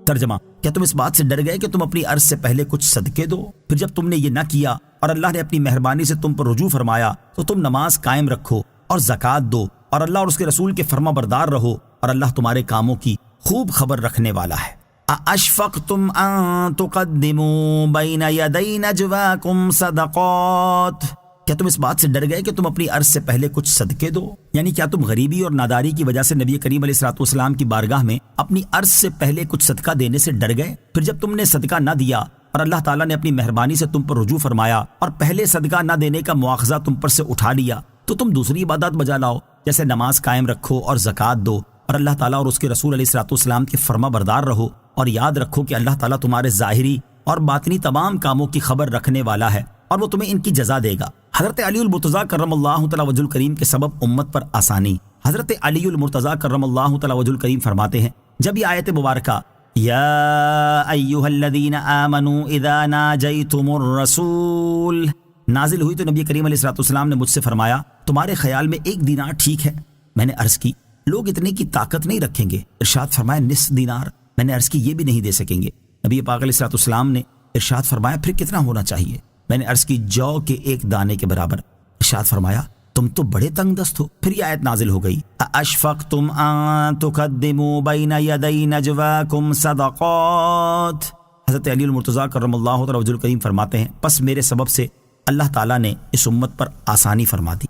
ترجمہ: کیا تم اس بات سے ڈر گئے کہ تم اپنی عرض سے پہلے کچھ صدقے دو؟ پھر جب تم نے یہ نہ کیا اور اللہ نے اپنی مہربانی سے تم پر رجوع فرمایا تو تم نماز قائم رکھو اور زکوٰۃ دو اور اللہ اور اس کے رسول کے فرما بردار رہو اور اللہ تمہارے کاموں کی خوب خبر رکھنے والا ہے۔ اَأَشْفَقْتُمْ أَن تُقَدِّمُوا بَيْنَ يَدَيْ نَجْوَاكُمْ صَدَقَاتٍ، کیا تم اس بات سے ڈر گئے کہ تم اپنی عرض سے پہلے کچھ صدقے دو؟ یعنی کیا تم غریبی اور ناداری کی وجہ سے نبی کریم علیہ الصلوۃ والسلام کی بارگاہ میں اپنی عرض سے پہلے کچھ صدقہ دینے سے ڈر گئے؟ پھر جب تم نے صدقہ نہ دیا اور اللہ تعالیٰ نے اپنی مہربانی سے تم پر رجوع فرمایا اور پہلے صدقہ نہ دینے کا مواخذہ تم پر سے اٹھا لیا تو تم دوسری عبادات بجا لاؤ، جیسے نماز قائم رکھو اور زکوٰۃ دو اور اللہ تعالیٰ اور اس کے رسول علیہ الصلوۃ والسلام کے فرما بردار رہو، اور یاد رکھو کہ اللہ تعالیٰ تمہارے ظاہری اور باطنی تمام کاموں کی خبر رکھنے والا ہے اور وہ تمہیں ان کی جزا دے گا۔ حضرت علی المرتضیٰ کرم اللہ تعالی وجہ الکریم کے سبب امت پر آسانی۔ حضرت علی المرتضیٰ کرم اللہ تعالی وجہ الکریم فرماتے ہیں، جب یہ آیت مبارکہ یا ایھا الذین آمنوا اذا ناجیتم الرسول نازل ہوئی تو نبی کریم علیہ الصلوۃ والسلام نے مجھ سے فرمایا تمہارے خیال میں 1 دینار ٹھیک ہے؟ میں نے عرض کی لوگ اتنے کی طاقت نہیں رکھیں گے۔ ارشاد فرمایا نصف دینار۔ میں نے عرض کی یہ بھی نہیں دے سکیں گے۔ نبی پاک علیہ الصلوۃ والسلام نے ارشاد فرمایا پھر کتنا ہونا چاہیے؟ میں نے عرض کی جو کے 1 دانے کے برابر۔ ارشاد فرمایا تم تو بڑے تنگ دست ہو۔ پھر یہ آیت نازل ہو گئی اشفقتم ان تقدموا بین یدی نجواکم صدقات۔ حضرت علی المرتضیٰ کرم اللہ تعالی وجہہ الکریم فرماتے ہیں پس میرے سبب سے اللہ تعالیٰ نے اس امت پر آسانی فرما دی۔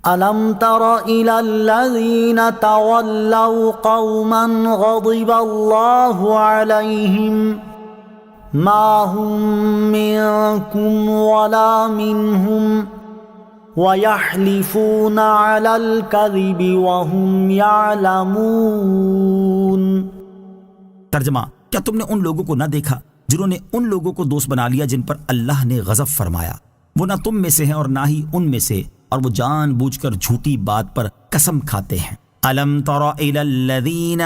ألم تر إلى الذين تولوا قوما غضب الله عليهم ما هم منكم ولا منهم ويحلفون على الكذب وهم يعلمون۔ ترجمہ کیا تم نے ان لوگوں کو نہ دیکھا جنہوں نے ان لوگوں کو دوست بنا لیا جن پر اللہ نے غضب فرمایا؟ وہ نہ تم میں سے ہیں اور نہ ہی ان میں سے، اور وہ جان بوجھ کر جھوٹی بات پر قسم کھاتے ہیں۔ الم تر الی الذین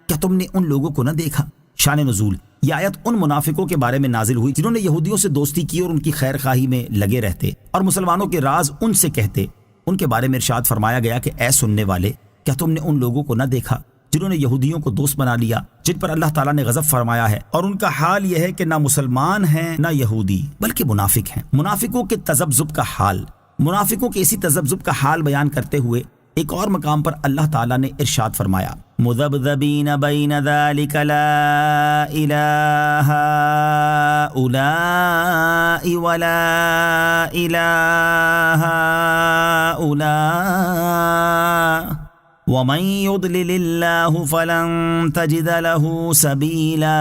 کیا تم نے ان لوگوں کو نہ دیکھا؟ شان نزول یہ آیت ان منافقوں کے بارے میں نازل ہوئی جنہوں نے یہودیوں سے دوستی کی اور ان کی خیر خواہی میں لگے رہتے اور مسلمانوں کے راز ان سے کہتے۔ ان کے بارے میں ارشاد فرمایا گیا کہ اے سننے والے کیا تم نے ان لوگوں کو نہ دیکھا جنہوں نے یہودیوں کو دوست بنا لیا جن پر اللہ تعالیٰ نے غضب فرمایا ہے، اور ان کا حال یہ ہے کہ نہ مسلمان ہیں نہ یہودی بلکہ منافق ہیں۔ منافقوں کے تذبذب کا حال، منافقوں کے اسی تذبذب کا حال بیان کرتے ہوئے ایک اور مقام پر اللہ تعالیٰ نے ارشاد فرمایا مذبذبین بین ذلک لا الہ ہؤلاء ولا الہ ہؤلاء ومن یضلل اللہ فلن تجد له سبیلا۔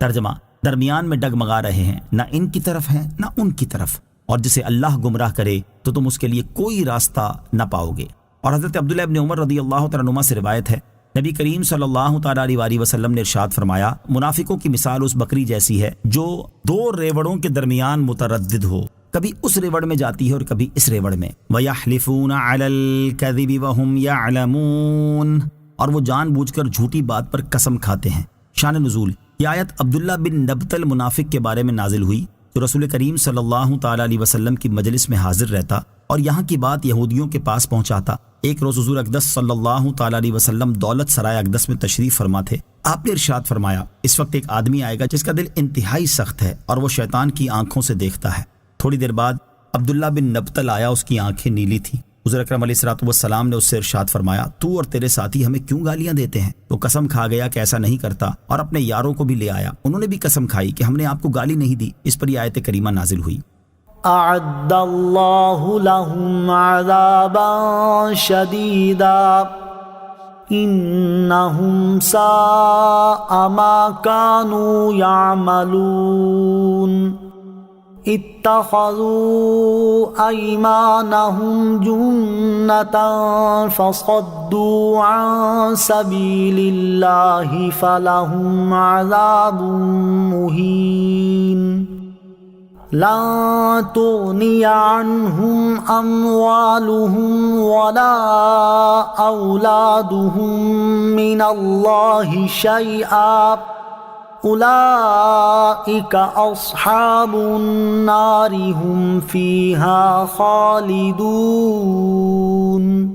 ترجمہ درمیان میں ڈگمگا رہے ہیں، نہ ان کی طرف ہیں نہ ان کی طرف، اور جسے اللہ گمراہ کرے تو تم اس کے لیے کوئی راستہ نہ پاؤ گے۔ اور حضرت عبداللہ ابن عمر رضی اللہ تعالیٰ عنہما سے روایت ہے نبی کریم صلی اللہ تعالیٰ علیہ وسلم نے ارشاد فرمایا منافقوں کی مثال اس بکری جیسی ہے جو 2 ریوڑوں کے درمیان متردد ہو، کبھی اس ریوڑ میں جاتی ہے اور کبھی اس ریوڑ میں۔ وَيَحْلِفُونَ عَلَى الْكَذِبِ وَهُمْ يَعْلَمُونَ اور وہ جان بوجھ کر جھوٹی بات پر قسم کھاتے ہیں۔ شان نزول یہ آیت عبداللہ بن نبتل منافق کے بارے میں نازل ہوئی جو رسول کریم صلی اللہ تعالیٰ علیہ وسلم کی مجلس میں حاضر رہتا اور یہاں کی بات یہودیوں کے پاس پہنچاتا۔ ایک روز حضور اقدس صلی اللہ تعالیٰ علیہ وسلم دولت سرائے اقدس میں تشریف فرما تھے۔ آپ نے ارشاد فرمایا اس وقت ایک آدمی آئے گا جس کا دل انتہائی سخت ہے اور وہ شیطان کی آنکھوں سے دیکھتا ہے۔ تھوڑی دیر بعد عبداللہ بن نبتل آیا، اس کی آنکھیں نیلی تھیں۔ حضور اکرم علیہ الصلوۃ والسلام نے اس سے ارشاد فرمایا تو اور تیرے ساتھی ہمیں کیوں گالیاں دیتے ہیں؟ وہ قسم کھا گیا کہ ایسا نہیں کرتا اور اپنے یاروں کو بھی لے آیا، انہوں نے بھی قسم کھائی کہ ہم نے آپ کو گالی نہیں دی۔ اس پر یہ آیت کریمہ نازل ہوئی اعد اللہ لهم عذابا شدیدا انہم ساء ما كانوا يعملون اتخذوا ایمانهم جنة فصدوا عن سبیل اللہ فلهم عذاب مہین لن تغنی عنهم اموالهم ولا اولادهم من اللہ شیئا اولئک اصحاب النار هم فیها خالدون۔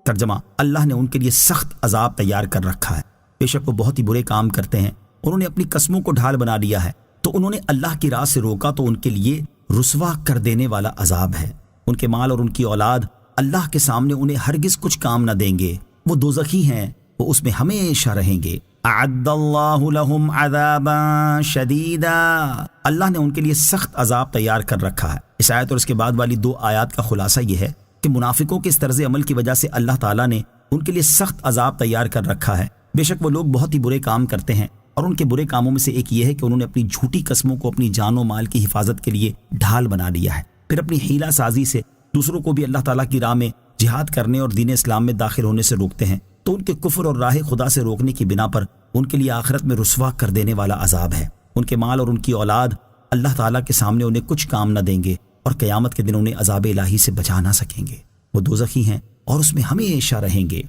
ترجمہ اللہ نے ان کے لیے سخت عذاب تیار کر رکھا ہے، بے شک وہ بہت ہی برے کام کرتے ہیں۔ انہوں نے اپنی قسموں کو ڈھال بنا لیا ہے، تو انہوں نے اللہ کی راہ سے روکا تو ان کے لیے رسوا کر دینے والا عذاب ہے۔ ان کے مال اور ان کی اولاد اللہ کے سامنے انہیں ہرگز کچھ کام نہ دیں گے، وہ دوزخی ہیں، وہ اس میں ہمیشہ رہیں گے۔ اعد اللہ لہم عذابا شدیدا اللہ نے ان کے لیے سخت عذاب تیار کر رکھا ہے۔ اس آیت اور اس کے بعد والی 2 آیات کا خلاصہ یہ ہے کہ منافقوں کے اس طرز عمل کی وجہ سے اللہ تعالیٰ نے ان کے لیے سخت عذاب تیار کر رکھا ہے۔ بے شک وہ لوگ بہت ہی برے کام کرتے ہیں، اور ان کے برے کاموں میں سے ایک یہ ہے کہ انہوں نے اپنی جھوٹی قسموں کو اپنی جان و مال کی حفاظت کے لیے ڈھال بنا لیا ہے، پھر اپنی حیلہ سازی سے دوسروں کو بھی اللہ تعالیٰ کی راہ میں جہاد کرنے اور دین اسلام میں داخل ہونے سے روکتے ہیں، تو ان کے کفر اور راہ خدا سے روکنے کی بنا پر ان کے لیے آخرت میں رسوا کر دینے والا عذاب ہے۔ ان کے مال اور ان کی اولاد اللہ تعالیٰ کے سامنے انہیں کچھ کام نہ دیں گے، اور قیامت کے دن انہیں عذاب الہی سے بچا نہ سکیں گے، وہ دوزخی ہیں اور اس میں ہمیشہ رہیں گے۔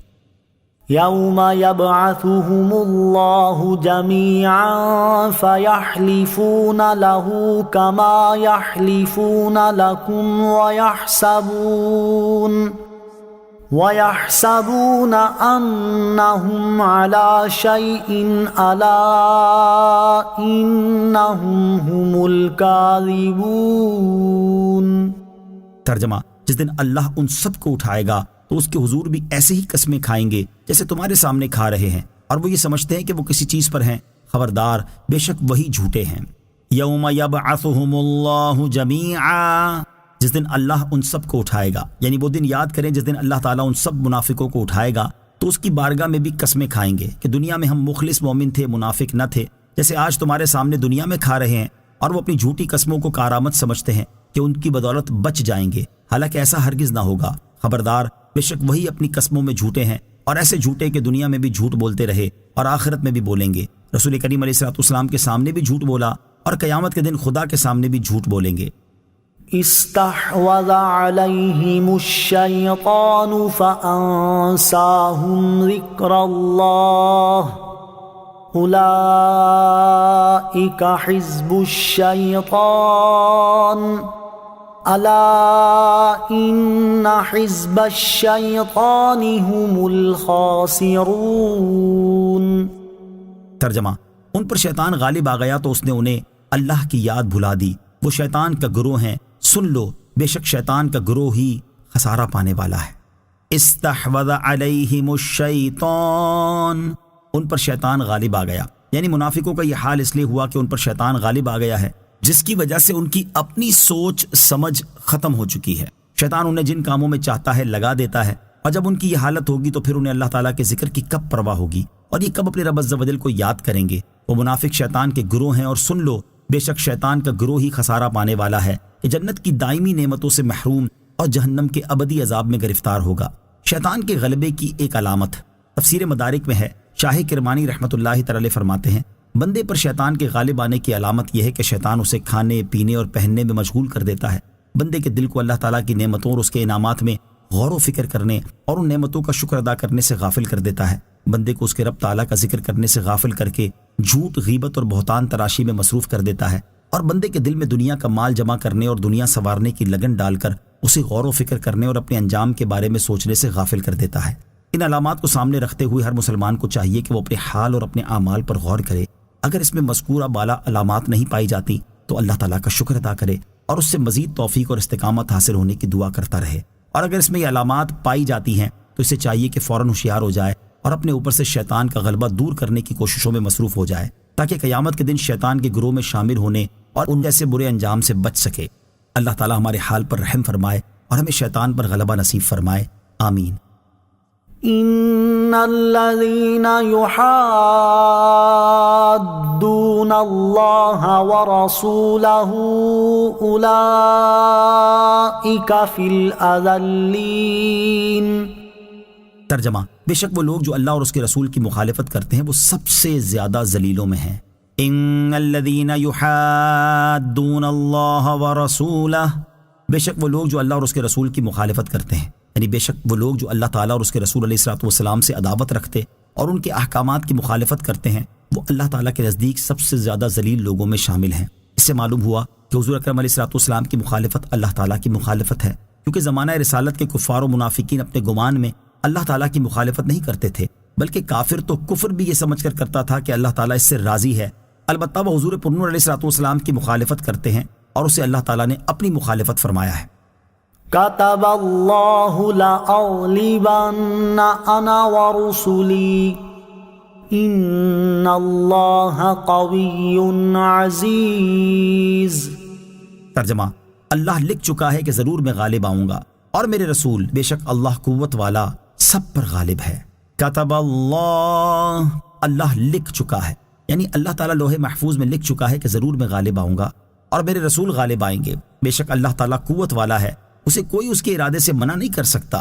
يوم يبعثهم الله جميعا فيحلفون له كما يحلفون لكم ويحسبون أنهم على شيء ألا إنهم هم الكاذبون۔ ترجمہ، جس دن اللہ ان سب کو اٹھائے گا تو اس کے حضور بھی ایسے ہی قسمیں کھائیں گے جیسے تمہارے سامنے کھا رہے ہیں، اور وہ یہ سمجھتے ہیں کہ وہ کسی چیز پر ہیں۔ خبردار، بے شک وہی جھوٹے ہیں۔ یوم یبعثہم اللہ جمیعا، جس دن اللہ ان سب کو اٹھائے گا، یعنی وہ دن یاد کریں جس دن اللہ تعالیٰ ان سب منافقوں کو اٹھائے گا تو اس کی بارگاہ میں بھی قسمیں کھائیں گے کہ دنیا میں ہم مخلص مومن تھے، منافق نہ تھے، جیسے آج تمہارے سامنے دنیا میں کھا رہے ہیں، اور وہ اپنی جھوٹی قسموں کو کارآمد سمجھتے ہیں کہ ان کی بدولت بچ جائیں گے، حالانکہ ایسا ہرگز نہ ہوگا۔ خبردار، بے شک وہی اپنی قسموں میں جھوٹے ہیں، اور ایسے جھوٹے کہ دنیا میں بھی جھوٹ بولتے رہے اور آخرت میں بھی بولیں گے۔ رسول کریم علیہ الصلوۃ کے سامنے بھی جھوٹ بولا، اور قیامت کے دن خدا کے سامنے بھی جھوٹ بولیں گے۔ استحوذ عليهم الشيطان فأنساهم ذكر الله أولئك حزب الشيطان ألا إن حزب الشيطان هم الخاسرون۔ ترجمہ، ان پر شیطان غالب آ گیا تو اس نے انہیں اللہ کی یاد بھلا دی، وہ شیطان کا گروہ ہیں، سن لو بے شک شیطان کا گروہ ہی خسارہ پانے والا ہے۔ استحوذ علیہم الشیطان، ان پر شیطان غالب آ گیا، یعنی منافقوں کا یہ حال اس لیے ہوا کہ ان پر شیطان غالب آ گیا ہے، جس کی وجہ سے ان کی اپنی سوچ سمجھ ختم ہو چکی ہے۔ شیطان انہیں جن کاموں میں چاہتا ہے لگا دیتا ہے، اور جب ان کی یہ حالت ہوگی تو پھر انہیں اللہ تعالیٰ کے ذکر کی کب پرواہ ہوگی، اور یہ کب اپنے رب عز و جل کو یاد کریں گے۔ وہ منافق شیطان کے گروہ ہیں، اور سن لو بے شک شیطان کا گروہ ہی خسارہ پانے والا ہے کہ جنت کی دائمی نعمتوں سے محروم اور جہنم کے ابدی عذاب میں گرفتار ہوگا۔ شیطان کے غلبے کی ایک علامت تفسیر مدارک میں ہے۔ شاہ کرمانی رحمۃ اللہ تعالی فرماتے ہیں، بندے پر شیطان کے غالب آنے کی علامت یہ ہے کہ شیطان اسے کھانے پینے اور پہننے میں مشغول کر دیتا ہے، بندے کے دل کو اللہ تعالیٰ کی نعمتوں اور اس کے انعامات میں غور و فکر کرنے اور ان نعمتوں کا شکر ادا کرنے سے غافل کر دیتا ہے، بندے کو اس کے رب تعالیٰ کا ذکر کرنے سے غافل کر کے جھوٹ، غیبت اور بہتان تراشی میں مصروف کر دیتا ہے، اور بندے کے دل میں دنیا کا مال جمع کرنے اور دنیا سنوارنے کی لگن ڈال کر اسے غور و فکر کرنے اور اپنے انجام کے بارے میں سوچنے سے غافل کر دیتا ہے۔ ان علامات کو سامنے رکھتے ہوئے ہر مسلمان کو چاہیے کہ وہ اپنے حال اور اپنے اعمال پر غور کرے۔ اگر اس میں مذکورہ بالا علامات نہیں پائی جاتی تو اللہ تعالیٰ کا شکر ادا کرے اور اس سے مزید توفیق اور استقامت حاصل ہونے کی دعا کرتا رہے، اور اگر اس میں یہ علامات پائی جاتی ہیں تو اسے چاہیے کہ فوراً ہوشیار ہو جائے اور اپنے اوپر سے شیطان کا غلبہ دور کرنے کی کوششوں میں مصروف ہو جائے، تاکہ قیامت کے دن شیطان کے گروہ میں شامل ہونے اور ان جیسے برے انجام سے بچ سکے۔ اللہ تعالیٰ ہمارے حال پر رحم فرمائے اور ہمیں شیطان پر غلبہ نصیب فرمائے، آمین۔ ان الذين يحادون الله ورسوله اولئك في الاذلين۔ ترجمہ، بے شک وہ لوگ جو اللہ اور اس کے رسول کی مخالفت کرتے ہیں وہ سب سے زیادہ ذلیلوں میں ہیں۔ ان الذين يحادون الله ورسوله، بے شک وہ لوگ جو اللہ اور اس کے رسول کی مخالفت کرتے ہیں، یعنی بے شک وہ لوگ جو اللہ تعالیٰ اور اس کے رسول علیہ الصلوۃ والسلام سے عداوت رکھتے اور ان کے احکامات کی مخالفت کرتے ہیں، وہ اللہ تعالیٰ کے نزدیک سب سے زیادہ ذلیل لوگوں میں شامل ہیں۔ اس سے معلوم ہوا کہ حضور اکرم علیہ الصلوۃ والسلام کی مخالفت اللہ تعالیٰ کی مخالفت ہے، کیونکہ زمانہ رسالت کے کفار و منافقین اپنے گمان میں اللہ تعالیٰ کی مخالفت نہیں کرتے تھے، بلکہ کافر تو کفر بھی یہ سمجھ کر کرتا تھا کہ اللہ تعالیٰ اس سے راضی ہے۔ البتہ وہ حضور پرنور علیہ الصلوۃ والسلام کی مخالفت کرتے ہیں اور اسے اللہ تعالیٰ نے اپنی مخالفت فرمایا ہے۔ كتب الله لأغلبن أنا ورسلي إن الله قوي عزيز۔ ترجمہ، اللہ لکھ چکا ہے کہ ضرور میں غالب آؤں گا، اور میرے رسول بے شک اللہ قوت والا سب پر غالب ہے۔ کتب اللہ لکھ چکا ہے، یعنی اللہ تعالیٰ لوح محفوظ میں لکھ چکا ہے کہ ضرور میں غالب آؤں گا اور میرے رسول غالب آئیں گے۔ بے شک اللہ تعالیٰ قوت والا ہے، اسے کوئی اس کے ارادے سے منع نہیں کر سکتا،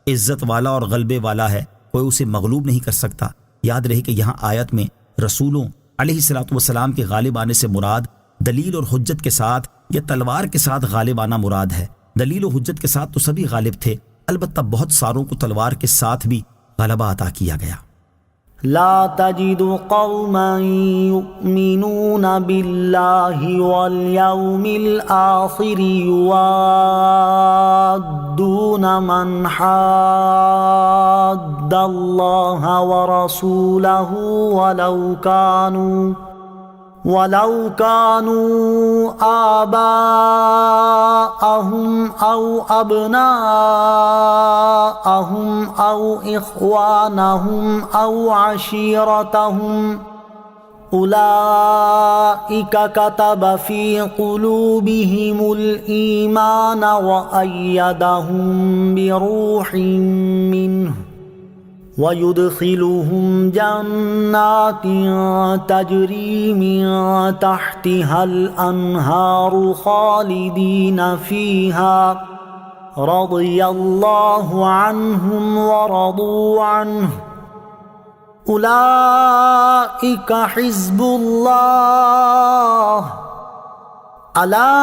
عزت والا اور غلبے والا ہے، کوئی اسے مغلوب نہیں کر سکتا۔ یاد رہے کہ یہاں آیت میں رسولوں علیہ الصلوۃ والسلام کے غالب آنے سے مراد دلیل اور حجت کے ساتھ یا تلوار کے ساتھ غالب آنا مراد ہے۔ دلیل و حجت کے ساتھ تو سبھی غالب تھے، البتہ بہت ساروں کو تلوار کے ساتھ بھی غلبہ عطا کیا گیا۔ لا تجد قوما يؤمنون بالله واليوم الآخر يوادون من حاد الله ورسوله ولو كانوا آباءهم أو أبناءهم أو إخوانهم أو عشيرتهم أولئك كتب في قلوبهم الإيمان وأيدهم بروح منه ويدخلهم جنات تجري من تحتها الأنهار خالدين فيها رضي الله عنهم ورضوا عنه أولئك حزب الله ألا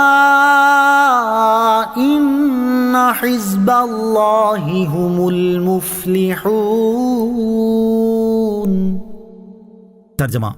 إن حزب الله هم المفلحون۔ ترجمہ: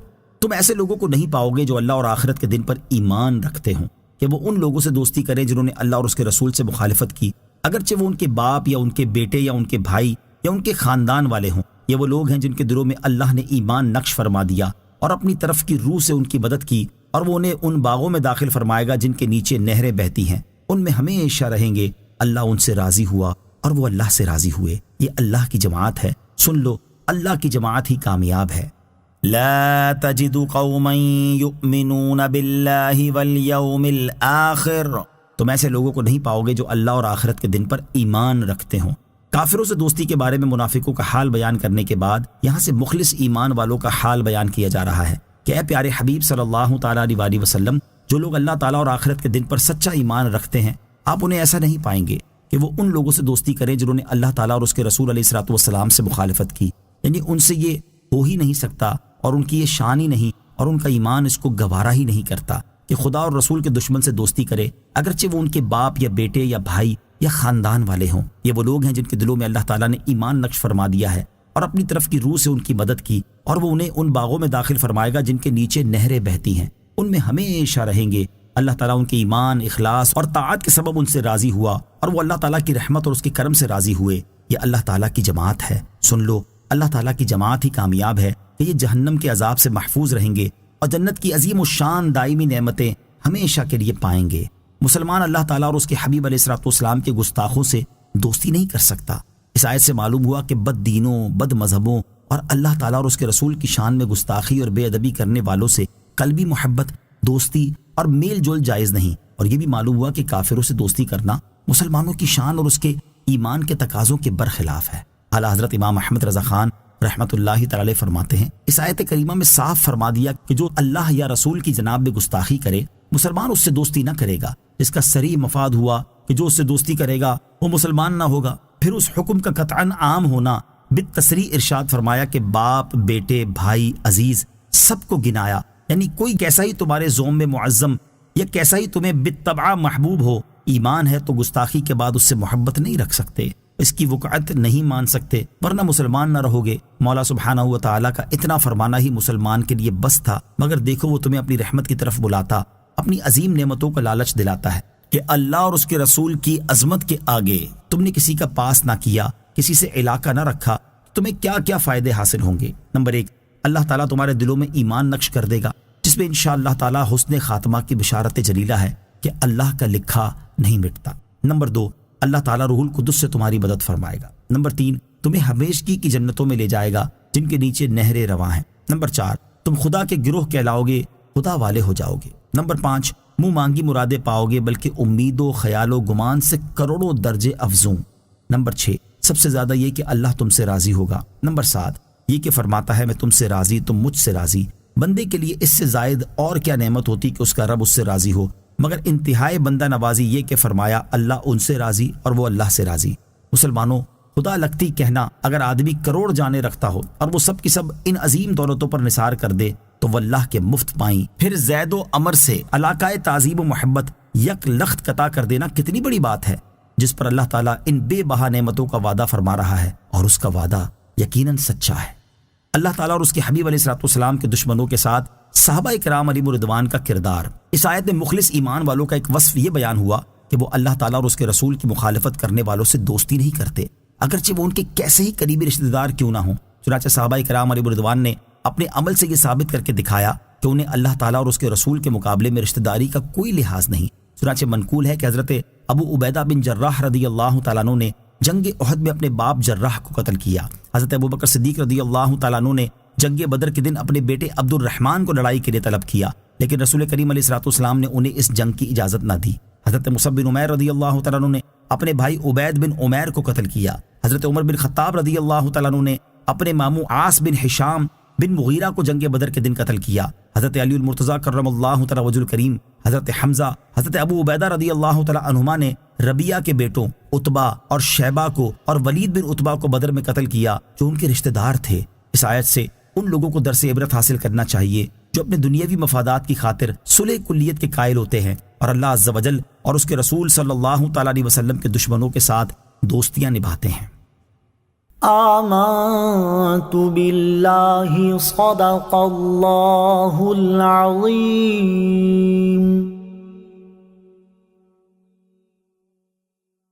تم ایسے لوگوں کو نہیں پاؤ گے جو اللہ اور آخرت کے دن پر ایمان رکھتے ہوں کہ وہ ان لوگوں سے دوستی کریں جنہوں نے اللہ اور اس کے رسول سے مخالفت کی، اگرچہ وہ ان کے باپ یا ان کے بیٹے یا ان کے بھائی یا ان کے خاندان والے ہوں۔ یہ وہ لوگ ہیں جن کے دلوں میں اللہ نے ایمان نقش فرما دیا اور اپنی طرف کی روح سے ان کی مدد کی، اور وہ انہیں ان باغوں میں داخل فرمائے گا جن کے نیچے نہریں بہتی ہیں، ان میں ہمیشہ رہیں گے۔ اللہ ان سے راضی ہوا اور وہ اللہ سے راضی ہوئے۔ یہ اللہ کی جماعت ہے، سن لو، اللہ کی جماعت ہی کامیاب ہے۔ لا تجد قوما یؤمنون باللہ والیوم الآخر، تم ایسے لوگوں کو نہیں پاؤ گے جو اللہ اور آخرت کے دن پر ایمان رکھتے ہوں۔ کافروں سے دوستی کے بارے میں منافقوں کا حال بیان کرنے کے بعد یہاں سے مخلص ایمان والوں کا حال بیان کیا جا رہا ہے کہ اے پیارے حبیب صلی اللہ تعالیٰ علیہ وسلم، جو لوگ اللہ تعالیٰ اور آخرت کے دن پر سچا ایمان رکھتے ہیں، آپ انہیں ایسا نہیں پائیں گے کہ وہ ان لوگوں سے دوستی کریں جنہوں نے اللہ تعالیٰ اور اس کے رسول علیہ الصلوۃ والسلام سے مخالفت کی، یعنی ان سے یہ ہو ہی نہیں سکتا اور ان کی یہ شان ہی نہیں اور ان کا ایمان اس کو گوارا ہی نہیں کرتا کہ خدا اور رسول کے دشمن سے دوستی کرے، اگرچہ وہ ان کے باپ یا بیٹے یا بھائی یا خاندان والے ہوں۔ یہ وہ لوگ ہیں جن کے دلوں میں اللہ تعالیٰ نے ایمان نقش فرما دیا ہے اور اپنی طرف کی روح سے ان کی مدد کی، اور وہ انہیں ان باغوں میں داخل فرمائے گا جن کے نیچے نہریں بہتی ہیں، ان میں ہمیشہ رہیں گے۔ اللہ تعالیٰ ان کے ایمان، اخلاص اور طاعت کے سبب ان سے راضی ہوا، اور وہ اللہ تعالیٰ کی رحمت اور اس کے کرم سے راضی ہوئے۔ یہ اللہ تعالیٰ کی جماعت ہے، سن لو، اللہ تعالیٰ کی جماعت ہی کامیاب ہے کہ یہ جہنم کے عذاب سے محفوظ رہیں گے اور جنت کی عظیم الشان دائمی نعمتیں ہمیشہ کے لیے پائیں گے۔ مسلمان اللہ تعالیٰ اور اس کے حبیب علیہ الصلوۃ والسلام کے گستاخوں سے دوستی نہیں کر سکتا۔ اس آیت سے معلوم ہوا کہ بد دینوں، بد مذہبوں اور اللہ تعالیٰ اور اس کے رسول کی شان میں گستاخی اور بے ادبی کرنے والوں سے قلبی محبت، دوستی اور میل جول جائز نہیں، اور یہ بھی معلوم ہوا کہ کافروں سے دوستی کرنا مسلمانوں کی شان اور اس کے ایمان کے تقاضوں کے برخلاف ہے۔ اعلیٰ حضرت امام احمد رضا خان رحمۃ اللہ تعالی فرماتے ہیں، اس آیت کریمہ میں صاف فرما دیا کہ جو اللہ یا رسول کی جناب میں گستاخی کرے، مسلمان اس سے دوستی نہ کرے گا، جس کا صریح مفاد ہوا کہ جو اس سے دوستی کرے گا وہ مسلمان نہ ہوگا۔ پھر اس حکم کا قطعاً عام ہونا بالتصریح ارشاد فرمایا کہ باپ، بیٹے، بھائی، عزیز سب کو گنایا، یعنی کوئی کیسا ہی تمہارے زوم میں معظم یا کیسا ہی تمہیں بالطبع محبوب ہو، ایمان ہے تو گستاخی کے بعد اس سے محبت نہیں رکھ سکتے، اس کی وقعت نہیں مان سکتے، ورنہ مسلمان نہ رہو گے۔ مولا سبحانہ و تعالیٰ کا اتنا فرمانا ہی مسلمان کے لیے بس تھا، مگر دیکھو وہ تمہیں اپنی رحمت کی طرف بلاتا، اپنی عظیم نعمتوں کا لالچ دلاتا ہے کہ اللہ اور اس کے رسول کی عظمت کے آگے تم نے کسی کا پاس نہ کیا، کسی سے علاقہ نہ رکھا، تمہیں کیا کیا فائدے حاصل ہوں گے۔ نمبر 1، اللہ تعالیٰ تمہارے دلوں میں ایمان نقش کر دے گا، جس میں انشاءاللہ تعالیٰ حسن خاتمہ کی بشارت جلیلہ ہے کہ اللہ کا لکھا نہیں مٹتا۔ نمبر 2، اللہ تعالیٰ روح القدس سے تمہاری مدد فرمائے گا۔ نمبر 3، تمہیں ہمیشگی کی جنتوں میں لے جائے گا جن کے نیچے نہریں رواں ہیں۔ نمبر 4، تم خدا کے گروہ کہلاؤ گے، خدا والے ہو جاؤ گے۔ نمبر 5، منہ مانگی مرادیں پاؤ گے بلکہ امید و خیال و گمان سے کروڑوں درجے افزوں۔ نمبر 6، سب سے زیادہ یہ کہ اللہ تم سے راضی ہوگا۔ نمبر 7، یہ کہ فرماتا ہے میں تم سے راضی، تم مجھ سے راضی۔ بندے کے لیے اس سے زائد اور کیا نعمت ہوتی کہ اس کا رب اس سے راضی ہو، مگر انتہائی بندہ نوازی یہ کہ فرمایا اللہ ان سے راضی اور وہ اللہ سے راضی۔ مسلمانوں، خدا لگتی کہنا اگر آدمی کروڑ جانیں رکھتا ہو اور وہ سب کی سب ان عظیم دولتوں پر نثار کر دے تو واللہ کے مفت پائیں، پھر زید و عمر سے علاقۂ تعظیم و محبت یک لخت قطع کر دینا کتنی بڑی بات ہے، جس پر اللہ تعالیٰ ان بے بہا نعمتوں کا وعدہ فرما رہا ہے، اور اس کا وعدہ یقیناً سچا ہے۔ اللہ تعالیٰ اور اس کے حبیب علیہ الصلوۃ والسلام کے دشمنوں کے ساتھ صحابہ کرام علیہم رضوان کا کردار۔ اس آیت میں مخلص ایمان والوں کا ایک وصف یہ بیان ہوا کہ وہ اللہ تعالیٰ اور اس کے رسول کی مخالفت کرنے والوں سے دوستی نہیں کرتے، اگرچہ وہ ان کے کیسے ہی قریبی رشتہ دار کیوں نہ ہوں۔ چنانچہ صحابہ کرام علیہم رضوان نے اپنے عمل سے یہ ثابت کر کے دکھایا کہ انہیں اللہ تعالیٰ اور اس کے رسول کے مقابلے میں رشتہ داری کا کوئی لحاظ نہیں۔ چنانچہ منقول ہے کہ حضرت ابو عبیدہ بن جراح رضی اللہ تعالیٰ عنہ نے جنگ احد میں اپنے باپ جراح کو قتل کیا۔ حضرت ابو بکر صدیق رضی اللہ تعالیٰ عنہ نے جنگ بدر کے دن اپنے بیٹے عبد الرحمن کو لڑائی کے لیے طلب کیا، لیکن رسول کریم علیہ الصلوۃ والسلام نے انہیں اس جنگ کی اجازت نہ دی۔ حضرت مصعب بن عمیر رضی اللہ تعالیٰ عنہ نے اپنے بھائی عبید بن عمیر کو قتل کیا۔ حضرت عمر بن خطاب رضی اللہ تعالیٰ عنہ نے اپنے ماموں عاص بن ہشام بن مغیرہ کو جنگ بدر کے دن قتل کیا۔ حضرت علی المرتضیٰ کرم اللہ تعالیٰ وجہ الکریم، حضرت حمزہ، حضرت ابو عبیدہ رضی اللہ تعالیٰ عنہما نے ربیہ کے بیٹوں عتبہ اور شیبہ کو اور ولید بن عتبہ کو بدر میں قتل کیا جو ان کے رشتہ دار تھے۔ اس آیت سے ان لوگوں کو درس عبرت حاصل کرنا چاہیے جو اپنے دنیاوی مفادات کی خاطر صلح کلیت کے قائل ہوتے ہیں اور اللہ عز و جل اور اس کے رسول صلی اللہ تعالیٰ علیہ وسلم کے دشمنوں کے ساتھ دوستیاں نبھاتے ہیں۔ آمنت باللہ صدق اللہ العظیم۔